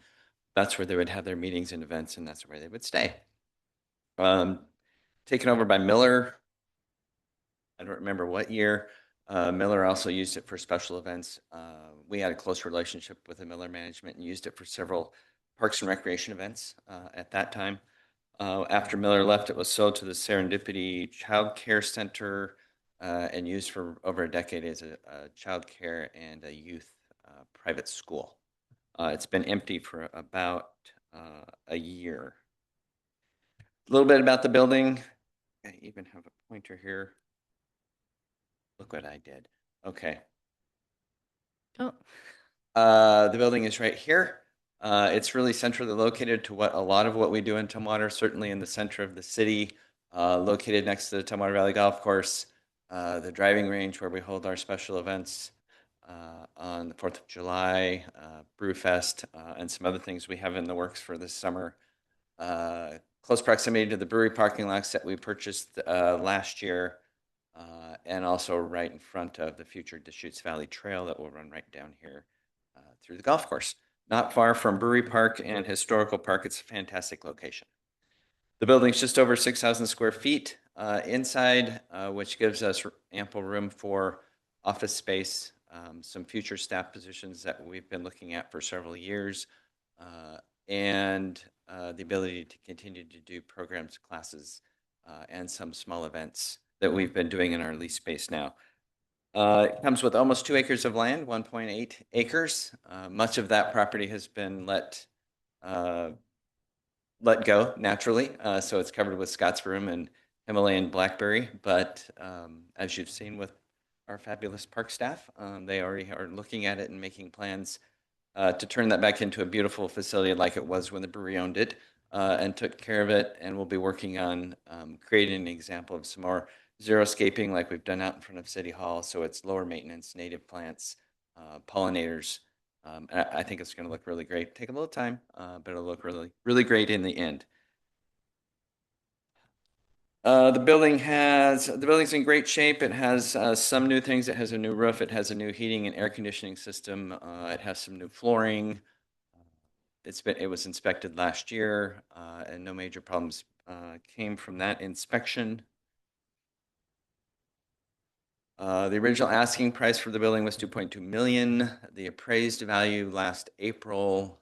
that's where they would have their meetings and events, and that's where they would stay. Taken over by Miller. I don't remember what year. Miller also used it for special events. We had a close relationship with the Miller management and used it for several Parks and Recreation events at that time. After Miller left, it was sold to the Serendipity Child Care Center and used for over a decade as a child care and a youth private school. It's been empty for about a year. A little bit about the building. I even have a pointer here. Look what I did. Okay. Oh. The building is right here. It's really centrally located to a lot of what we do in Tumwater, certainly in the center of the city, located next to the Tumwater Valley Golf Course, the driving range where we hold our special events on the 4th of July, Brewfest, and some other things we have in the works for this summer. Close proximity to the brewery parking lots that we purchased last year, and also right in front of the future Deschutes Valley Trail that will run right down here through the golf course. Not far from Brewery Park and Historical Park. It's a fantastic location. The building's just over 6,000 square feet inside, which gives us ample room for office space, some future staff positions that we've been looking at for several years, and the ability to continue to do programs, classes, and some small events that we've been doing in our lease space now. It comes with almost 2 acres of land, 1.8 acres. Much of that property has been let go naturally, so it's covered with Scots broom and Himalayan blackberry. But as you've seen with our fabulous park staff, they already are looking at it and making plans to turn that back into a beautiful facility like it was when the brewery owned it and took care of it. And we'll be working on creating an example of some more xeriscaping like we've done out in front of City Hall. So it's lower maintenance, native plants, pollinators. I think it's going to look really great. Take a little time, but it'll look really, really great in the end. The building's in great shape. It has some new things. It has a new roof. It has a new heating and air conditioning system. It has some new flooring. It was inspected last year, and no major problems came from that inspection. The original asking price for the building was $2.2 million. The appraised value last April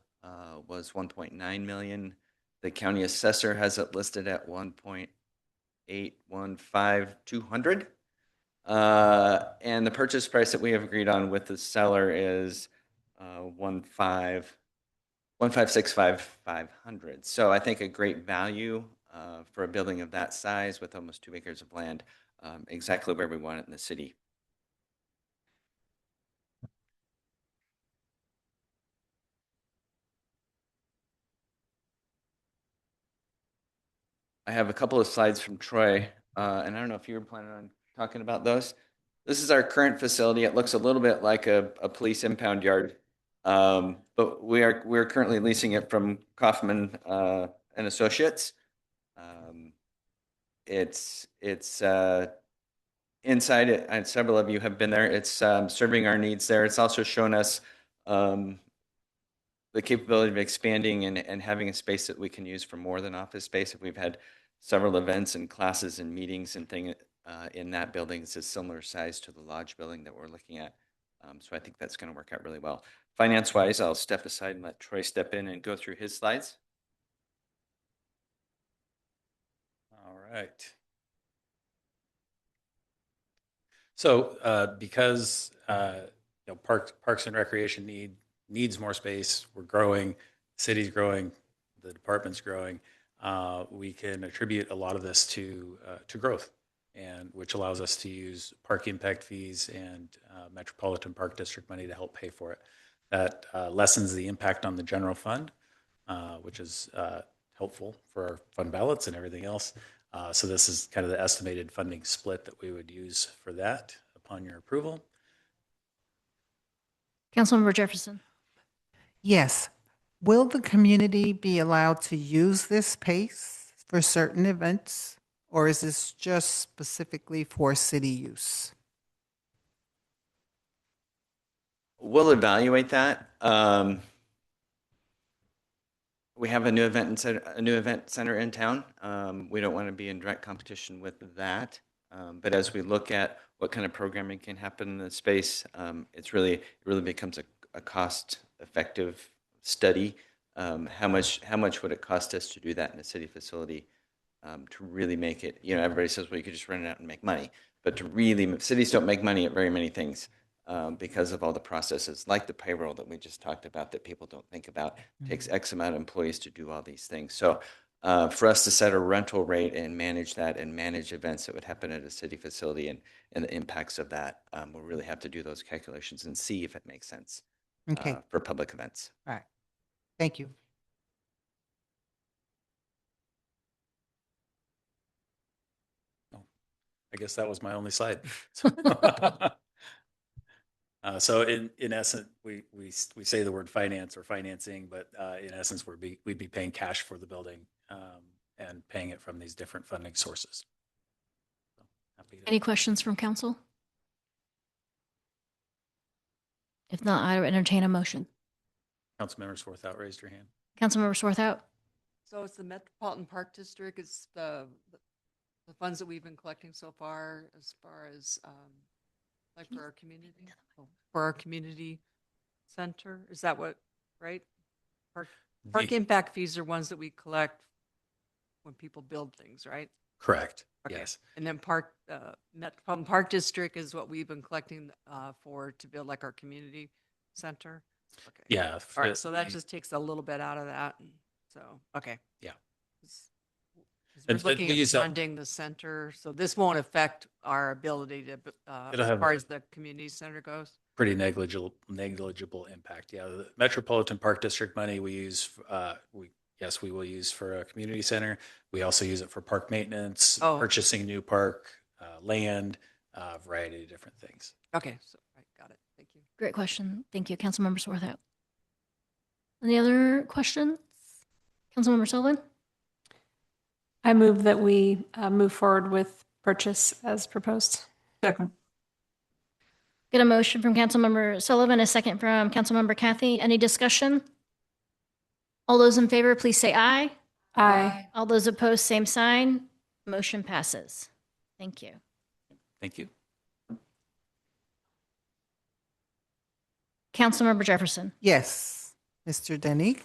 was $1.9 million. The county assessor has it listed at $1.815,200. And the purchase price that we have agreed on with the seller is $1,565,500. So I think a great value for a building of that size with almost 2 acres of land. Exactly where we want it in the city. I have a couple of slides from Troy, and I don't know if you were planning on talking about those. This is our current facility. It looks a little bit like a police impound yard, but we're currently leasing it from Kaufman and Associates. It's inside it, and several of you have been there. It's serving our needs there. It's also shown us the capability of expanding and having a space that we can use for more than office space. If we've had several events and classes and meetings and things in that building, it's a similar size to the Lodge building that we're looking at. So I think that's going to work out really well. Finance-wise, I'll step aside and let Troy step in and go through his slides. All right. So because Parks and Recreation needs more space, we're growing, the city's growing, the department's growing. We can attribute a lot of this to growth, and which allows us to use park impact fees and Metropolitan Park District money to help pay for it. That lessens the impact on the general fund, which is helpful for our fund balance and everything else. So this is kind of the estimated funding split that we would use for that upon your approval. Councilmember Jefferson. Yes. Will the community be allowed to use this space for certain events, or is this just specifically for city use? We'll evaluate that. We have a new event center in town. We don't want to be in direct competition with that. But as we look at what kind of programming can happen in the space, it really becomes a cost-effective study. How much would it cost us to do that in a city facility to really make it? Everybody says, well, you could just rent it out and make money. But cities don't make money at very many things. Because of all the processes, like the payroll that we just talked about that people don't think about. It takes X amount of employees to do all these things. So for us to set a rental rate and manage that and manage events that would happen at a city facility and the impacts of that, we'll really have to do those calculations and see if it makes sense for public events. All right. Thank you. I guess that was my only slide. So in essence, we say the word finance or financing, but in essence, we'd be paying cash for the building and paying it from these different funding sources. So Any questions from council? If not, I would entertain a motion. Councilmember Swarthout, raised your hand. Councilmember Swarthout. So it's the Metropolitan Park District. It's the funds that we've been collecting so far as like for our community, center. Is that what, right? Park impact fees are ones that we collect when people build things, right? Correct. Okay. Yes. And then Metropolitan Park District is what we've been collecting to build like our community center. Okay. Yeah. All right. So that just takes a little bit out of that. So, okay. Yeah. We're looking at funding the center, so this won't affect our ability to, as far as the community center goes? Pretty negligible impact. Yeah, the Metropolitan Park District money we use, we will use for a community center. We also use it for park maintenance, purchasing new park, land, a variety of different things. Okay, so right, got it. Thank you. Great question. Thank you, Councilmember Swarthout. Any other questions? Councilmember Sullivan? I move that we move forward with purchase as proposed. Second. Get a motion from Councilmember Sullivan, a second from Councilmember Kathy. Any discussion? All those in favor, please say aye. Aye. All those opposed, same sign. Motion passes. Thank you. Thank you. Councilmember Jefferson. Yes, Mr. Denny.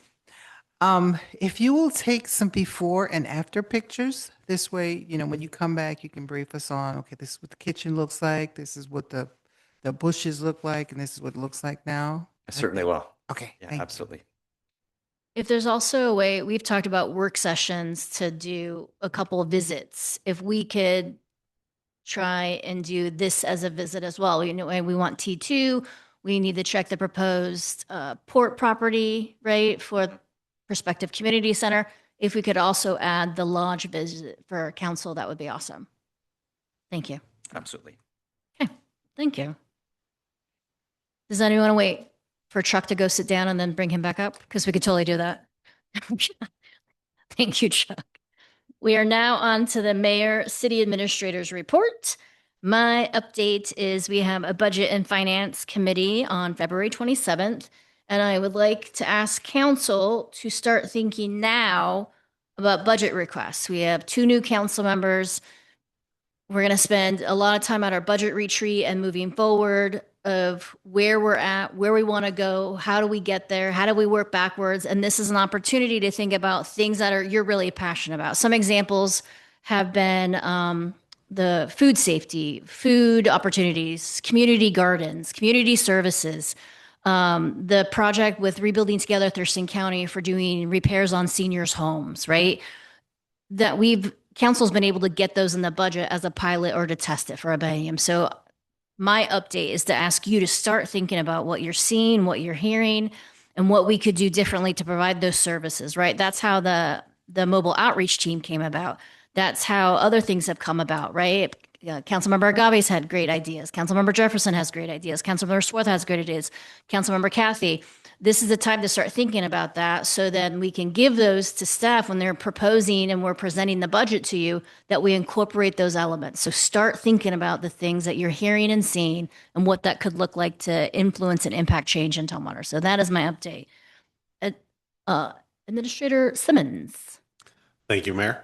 If you will take some before and after pictures, this way, when you come back, you can brief us on, okay, this is what the kitchen looks like, this is what the bushes look like, and this is what it looks like now. I certainly will. Okay. Yeah, absolutely. If there's also a way, we've talked about work sessions to do a couple of visits. If we could try and do this as a visit as well, we want T2, we need to check the proposed port property, right, for prospective community center. If we could also add the lodge visit for council, that would be awesome. Thank you. Absolutely. Okay, thank you. Does anyone want to wait for Chuck to go sit down and then bring him back up? Because we could totally do that. Thank you, Chuck. We are now on to the mayor city administrator's report. My update is we have a budget and finance committee on February 27th. And I would like to ask council to start thinking now about budget requests. We have 2 new council members. We're going to spend a lot of time at our budget retreat and moving forward of where we're at, where we want to go, how do we get there, how do we work backwards? And this is an opportunity to think about things that you're really passionate about. Some examples have been the food safety, food opportunities, community gardens, community services, the project with Rebuilding Together Thurston County for doing repairs on seniors' homes, right? That council's been able to get those in the budget as a pilot or to test it for a biennium. So my update is to ask you to start thinking about what you're seeing, what you're hearing, and what we could do differently to provide those services, right? That's how the mobile outreach team came about. That's how other things have come about, right? Councilmember Agave's had great ideas. Councilmember Jefferson has great ideas. Councilmember Swarth has great ideas. Councilmember Kathy, this is the time to start thinking about that so then we can give those to staff when they're proposing and we're presenting the budget to you, that we incorporate those elements. So start thinking about the things that you're hearing and seeing and what that could look like to influence and impact change in Tumwater. So that is my update. Administrator Simmons. Thank you, Mayor.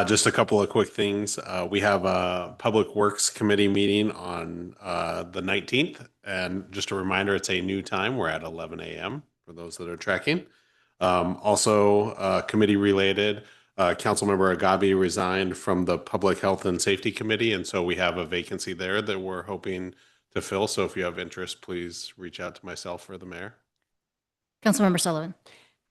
Just a couple of quick things. We have a Public Works Committee meeting on the 19th. And just a reminder, it's a new time. We're at 11 a.m. for those that are tracking. Also, committee related, Councilmember Agave resigned from the Public Health and Safety Committee. And so we have a vacancy there that we're hoping to fill. So if you have interest, please reach out to myself or the mayor. Councilmember Sullivan.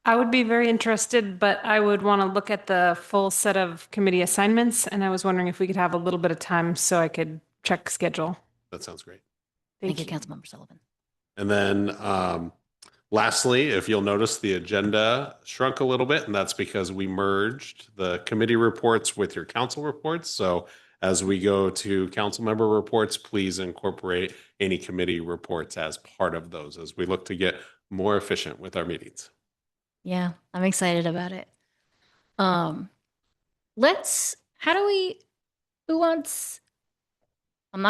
I would be very interested, but I would want to look at the full set of committee assignments. And I was wondering if we could have a little bit of time so I could check schedule. That sounds great. Thank you, Councilmember Sullivan. And then lastly, if you'll notice, the agenda shrunk a little bit, and that's because we merged the committee reports with your council reports. So as we go to council member reports, please incorporate any committee reports as part of those as we look to get more efficient with our meetings. Yeah, I'm excited about it. I'm not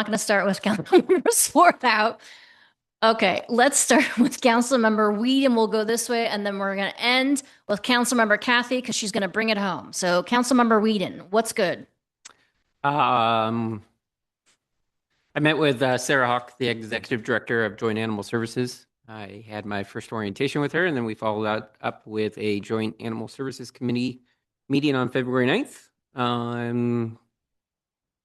going to start with Councilmember Swarthout. Okay, let's start with Councilmember Weed and we'll go this way. And then we're going to end with Councilmember Kathy because she's going to bring it home. So Councilmember Whedon, what's good? I met with Sarah Hawk, the Executive Director of Joint Animal Services. I had my first orientation with her, and then we followed up with a Joint Animal Services Committee meeting on February 9th.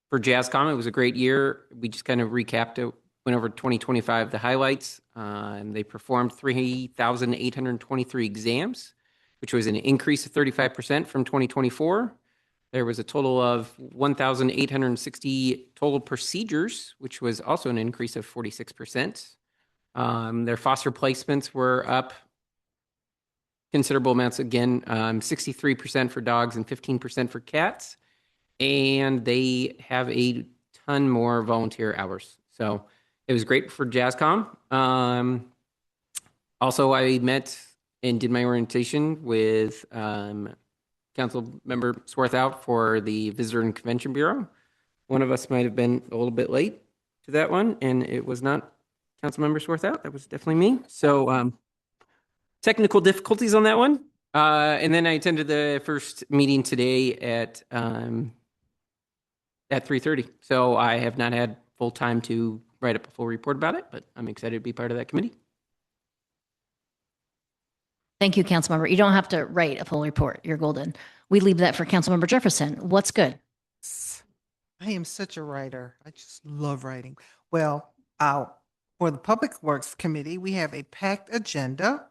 For JASCOM, it was a great year. We just kind of recapped it, went over 2025, the highlights. They performed 3,823 exams, which was an increase of 35% from 2024. There was a total of 1,860 total procedures, which was also an increase of 46%. Their foster placements were up considerable amounts again, 63% for dogs and 15% for cats. And they have a ton more volunteer hours. So it was great for JASCOM. Also, I met and did my orientation with Council Member Swarthout for the Visitor and Convention Bureau. One of us might have been a little bit late to that one, and it was not Councilmember Swarthout. That was definitely me. So technical difficulties on that one. And then I attended the first meeting today at 3:30. So I have not had full time to write up a full report about it, but I'm excited to be part of that committee. Thank you, Councilmember. You don't have to write a full report. You're golden. We leave that for Councilmember Jefferson. What's good? I am such a writer. I just love writing. Well, for the Public Works Committee, we have a packed agenda.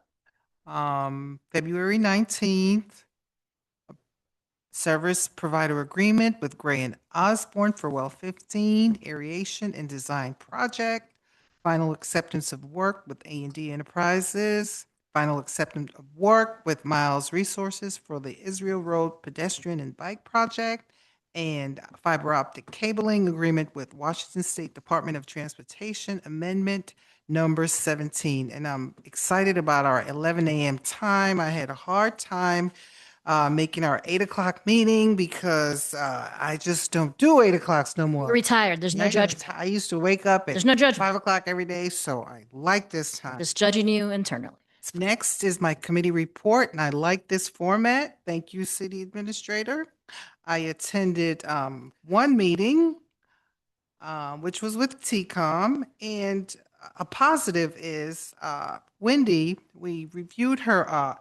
February 19th, service provider agreement with Gray and Osborne for Well 15, aeration and design project, final acceptance of work with A&D Enterprises, final acceptance of work with Miles Resources for the Israel Road pedestrian and bike project, and fiber optic cabling agreement with Washington State Department of Transportation Amendment number 17. And I'm excited about our 11 a.m. time. I had a hard time making our 8 o'clock meeting because I just don't do 8 o'clocks no more. You're retired. There's no judgment. I used to wake up at There's no judgment. 5 o'clock every day, so I like this time. Just judging you internally. Next is my committee report, and I like this format. Thank you, City Administrator. I attended one meeting, which was with TCOM, and a positive is Wendy, we reviewed her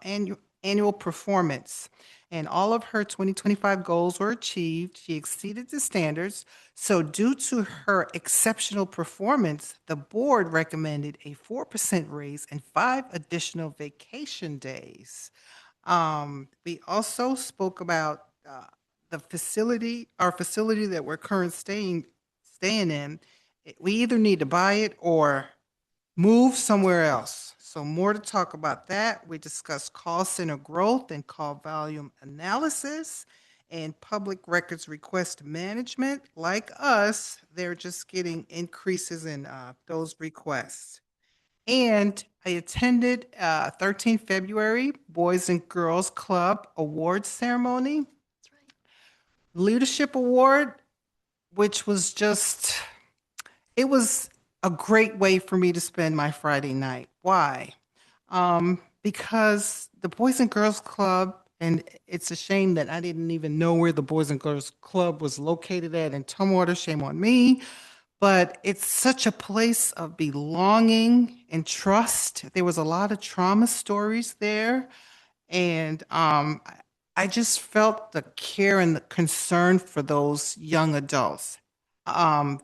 annual performance, and all of her 2025 goals were achieved. She exceeded the standards. So due to her exceptional performance, the board recommended a 4% raise and 5 additional vacation days. We also spoke about the facility, our facility that we're staying in. We either need to buy it or move somewhere else. So more to talk about that. We discussed call center growth and call volume analysis and public records request management. Like us, they're just getting increases in those requests. And I attended 13 February Boys and Girls Club Awards Ceremony. Leadership Award, which was just, it was a great way for me to spend my Friday night. Why? Because the Boys and Girls Club, and it's a shame that I didn't even know where the Boys and Girls Club was located at in Tumwater, shame on me, but it's such a place of belonging and trust. There was a lot of trauma stories there, and I just felt the care and the concern for those young adults. Are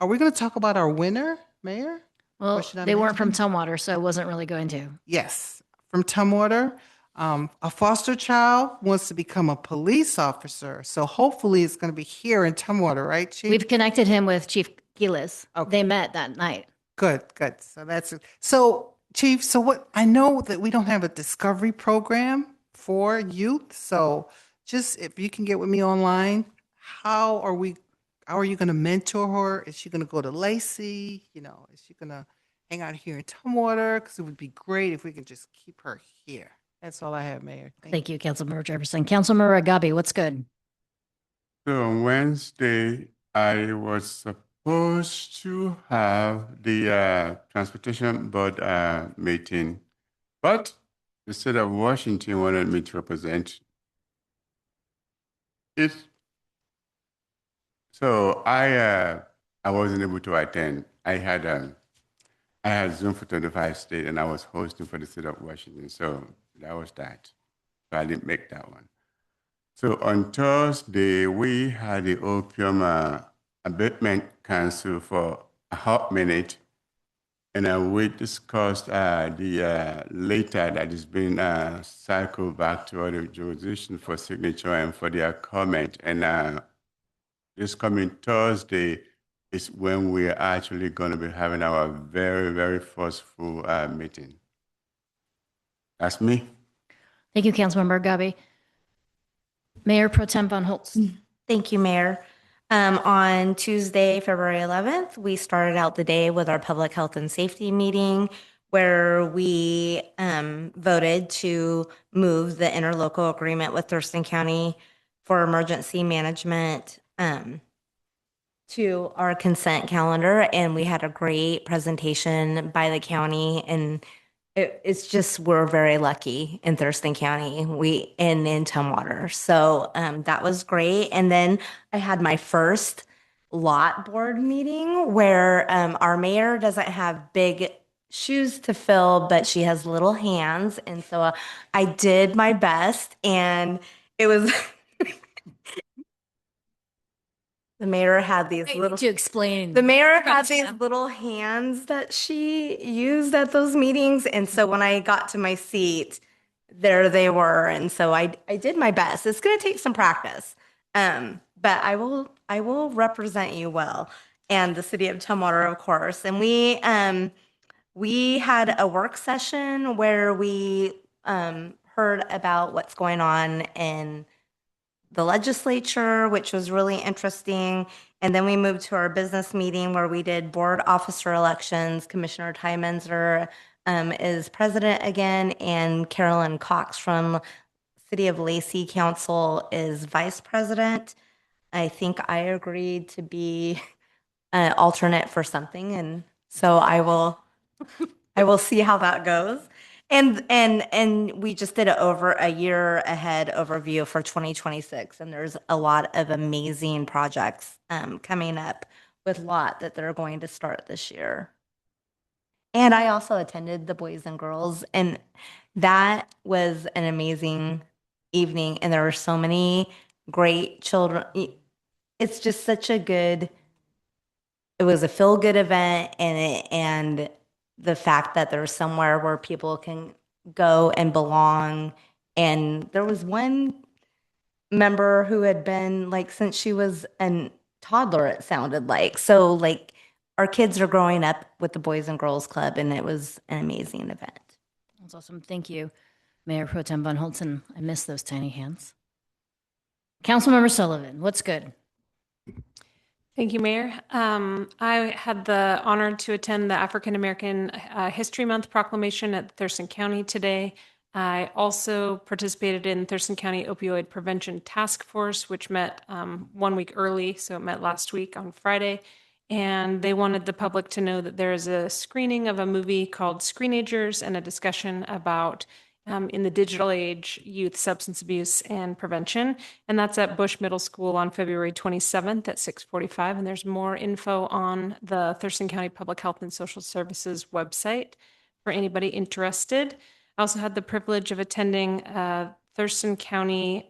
we going to talk about our winner, Mayor? Well, Or should I they weren't from mention? Tumwater, so I wasn't really going to. Yes, from Tumwater. A foster child wants to become a police officer. So hopefully it's going to be here in Tumwater, right, Chief? We've connected him with Chief Giles. They met that night. Good, good. So that's it. So, Chief, so what, I know that we don't have a discovery program for youth. So just if you can get with me online, how are you going to mentor her? Is she going to go to Lacey? You know, is she going to hang out here in Tumwater? Because it would be great if we could just keep her here. That's all I have, Mayor. Thank you, Councilmember Jefferson. Councilmember Agabi, what's good? So on Wednesday, I was supposed to have the Transportation Board meeting, but the state of Washington wanted me to represent it. So I wasn't able to attend. I had Zoom for 25 State, and I was hosting for the state of Washington. So that was that. So I didn't make that one. So on Thursday, we had the Opium Abatement Council for a hot minute, and we discussed the letter that is being cycled back to other jurisdictions for signature and for their comment. And this coming Thursday is when we are actually going to be having our very, very first full meeting. That's me. Thank you, Councilmember Agabi. Mayor Pro Tem Von Holtz. Thank you, Mayor. On Tuesday, February 11th, we started out the day with our public health and safety meeting where we voted to move the interlocal agreement with Thurston County for emergency management to our consent calendar. And we had a great presentation by the county, and it's just, we're very lucky in Thurston County, and in Tumwater. So that was great. And then I had my first lot board meeting where our mayor doesn't have big shoes to fill, but she has little hands. And so I did my best, and it was the mayor had these little to explain. The mayor had these little hands that she used at those meetings. And so when I got to my seat, there they were. And so I did my best. It's going to take some practice. But I will represent you well, and the city of Tumwater, of course. And we had a work session where we heard about what's going on in the legislature, which was really interesting. And then we moved to our business meeting where we did board officer elections. Commissioner Ty Menzer is president again, and Carolyn Cox from City of Lacey Council is vice president. I think I agreed to be an alternate for something, and so I will see how that goes. And we just did over a year ahead overview for 2026, and there's a lot of amazing projects coming up with LOT that they're going to start this year. And I also attended the Boys and Girls, and that was an amazing evening, and there were so many great children. It's just such a good, it was a feel-good event, and the fact that there's somewhere where people can go and belong. And there was one member who had been like since she was a toddler, it sounded like. So like our kids are growing up with the Boys and Girls Club, and it was an amazing event. That's awesome. Thank you, Mayor Pro Tem Von Holtzen. I miss those tiny hands. Councilmember Sullivan, what's good? Thank you, Mayor. I had the honor to attend the African American History Month proclamation at Thurston County today. I also participated in Thurston County Opioid Prevention Task Force, which met 1 week early, so it met last week on Friday. And they wanted the public to know that there is a screening of a movie called Screenagers and a discussion about in the digital age, youth substance abuse and prevention. And that's at Bush Middle School on February 27th at 6:45. And there's more info on the Thurston County Public Health and Social Services website for anybody interested. I also had the privilege of attending Thurston County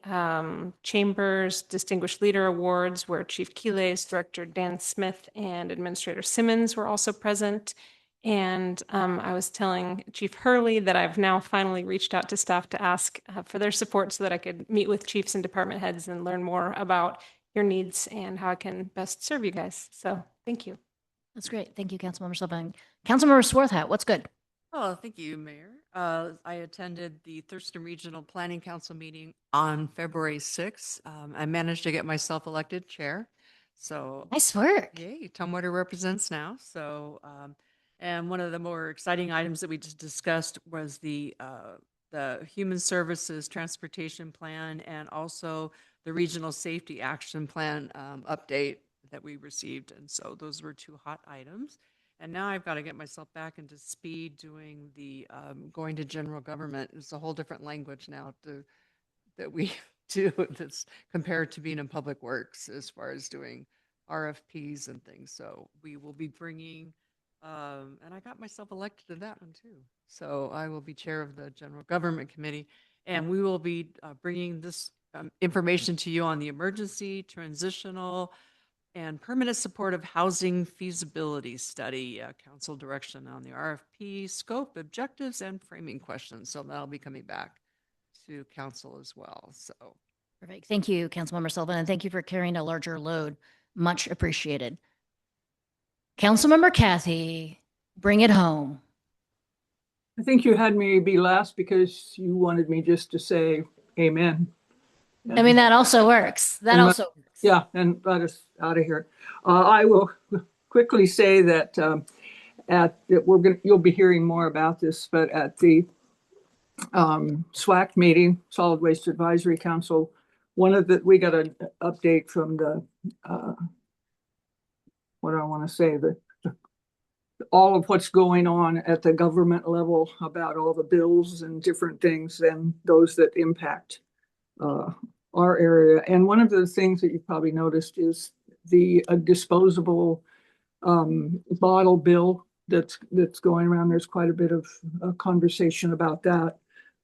Chambers Distinguished Leader Awards, where Chief Keeles, Director Dan Smith, and Administrator Simmons were also present. And I was telling Chief Hurley that I've now finally reached out to staff to ask for their support so that I could meet with chiefs and department heads and learn more about your needs and how I can best serve you guys. So thank you. That's great. Thank you, Councilmember Sullivan. Councilmember Swarthout, what's good? Oh, thank you, Mayor. I attended the Thurston Regional Planning Council meeting on February 6th. I managed to get myself elected chair. So nice work. Yay, Tumwater represents now. So, and one of the more exciting items that we just discussed was the Human Services Transportation Plan and also the Regional Safety Action Plan update that we received. And so those were two hot items. And now I've got to get myself back into speed doing the going to general government. It's a whole different language now that we do that's compared to being in public works as far as doing RFPs and things. So we will be bringing, and I got myself elected to that one too. So I will be chair of the General Government Committee, and we will be bringing this information to you on the emergency, transitional, and permanent supportive housing feasibility study, council direction on the RFP, scope, objectives, and framing questions. So that'll be coming back to council as well. So perfect. Thank you, Councilmember Sullivan, and thank you for carrying a larger load. Much appreciated. Councilmember Kathy, bring it home. I think you had me be last because you wanted me just to say amen. I mean, that also works. That also works. Yeah, and let us out of here. I will quickly say that you'll be hearing more about this, but at the SWAC meeting, Solid Waste Advisory Council, we got an update from the what do I want to say, all of what's going on at the government level about all the bills and different things and those that impact our area. And one of the things that you probably noticed is the disposable bottle bill that's going around. There's quite a bit of conversation about that.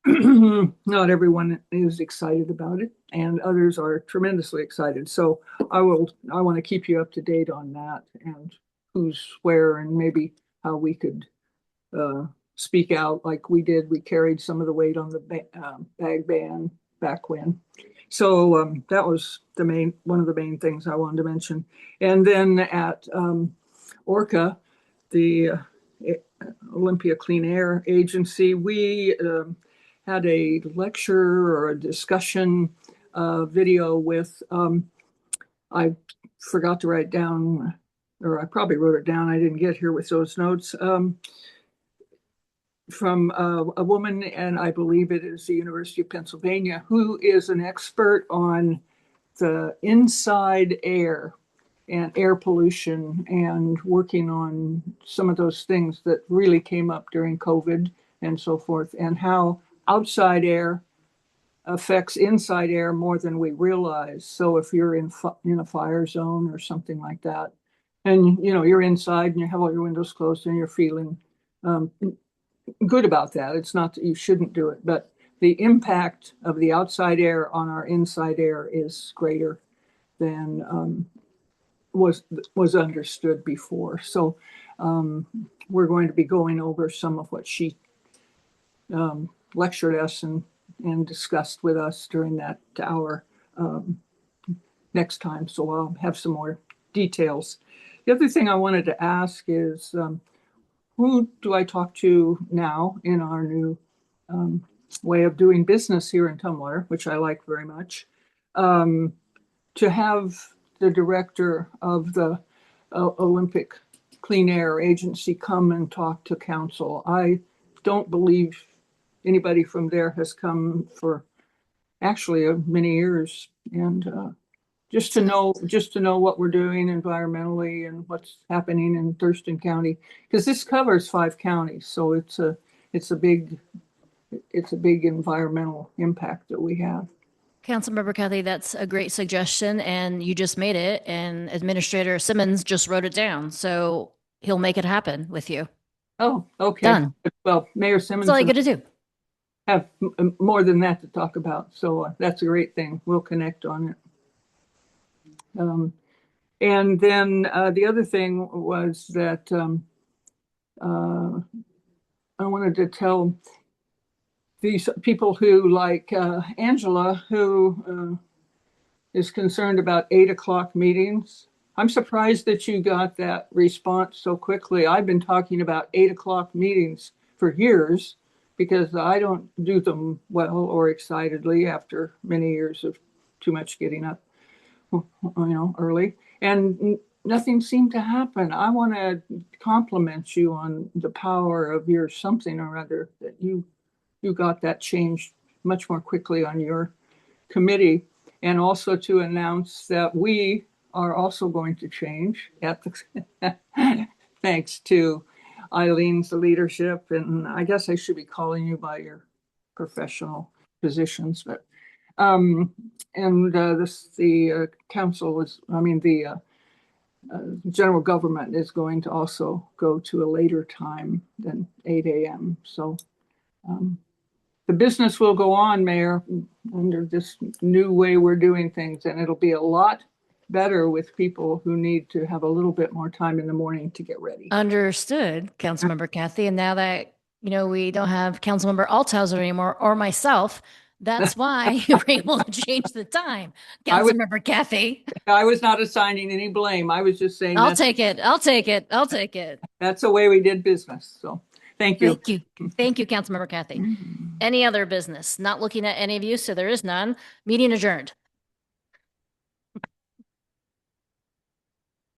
Not everyone is excited about it, and others are tremendously excited. So I want to keep you up to date on that and who's where and maybe how we could speak out like we did. We carried some of the weight on the bag ban back when. So that was one of the main things I wanted to mention. And then at ORCA, the Olympia Clean Air Agency, we had a lecture or a discussion video with, I forgot to write down, or I probably wrote it down. I didn't get here with those notes. From a woman, and I believe it is the University of Pennsylvania, who is an expert on the inside air and air pollution and working on some of those things that really came up during COVID and so forth, and how outside air affects inside air more than we realize. So if you're in a fire zone or something like that, and you're inside and you have all your windows closed and you're feeling good about that. It's not that you shouldn't do it, but the impact of the outside air on our inside air is greater than was understood before. So we're going to be going over some of what she lectured us and discussed with us during that hour next time. So I'll have some more details. The other thing I wanted to ask is who do I talk to now in our new way of doing business here in Tumwater, which I like very much, to have the director of the Olympic Clean Air Agency come and talk to council. I don't believe anybody from there has come for actually many years, and just to know what we're doing environmentally and what's happening in Thurston County, because this covers 5 counties, so it's a big environmental impact that we have. Councilmember Kathy, that's a great suggestion, and you just made it, and Administrator Simmons just wrote it down, so he'll make it happen with you. Oh, okay. Done. Well, Mayor Simmons. That's all you got to do. Have more than that to talk about, so that's a great thing. We'll connect on it. And then the other thing was that I wanted to tell these people who, like Angela, who is concerned about 8 o'clock meetings. I'm surprised that you got that response so quickly. I've been talking about 8 o'clock meetings for years because I don't do them well or excitedly after many years of too much getting up, early. And nothing seemed to happen. I want to compliment you on the power of your something or other that you got that changed much more quickly on your committee, and also to announce that we are also going to change at the thanks to Eileen's leadership. And I guess I should be calling you by your professional positions, but the council is, the general government is going to also go to a later time than 8 a.m. So the business will go on, Mayor, under this new way we're doing things, and it'll be a lot better with people who need to have a little bit more time in the morning to get ready. Understood, Councilmember Kathy. And now that, we don't have Councilmember Althauser anymore, or myself, that's why you were able to change the time, Councilmember Kathy. I was not assigning any blame. I was just saying I'll take it. That's the way we did business. So thank you. Thank you, Councilmember Kathy. Any other business? Not looking at any of you, so there is none. Meeting adjourned.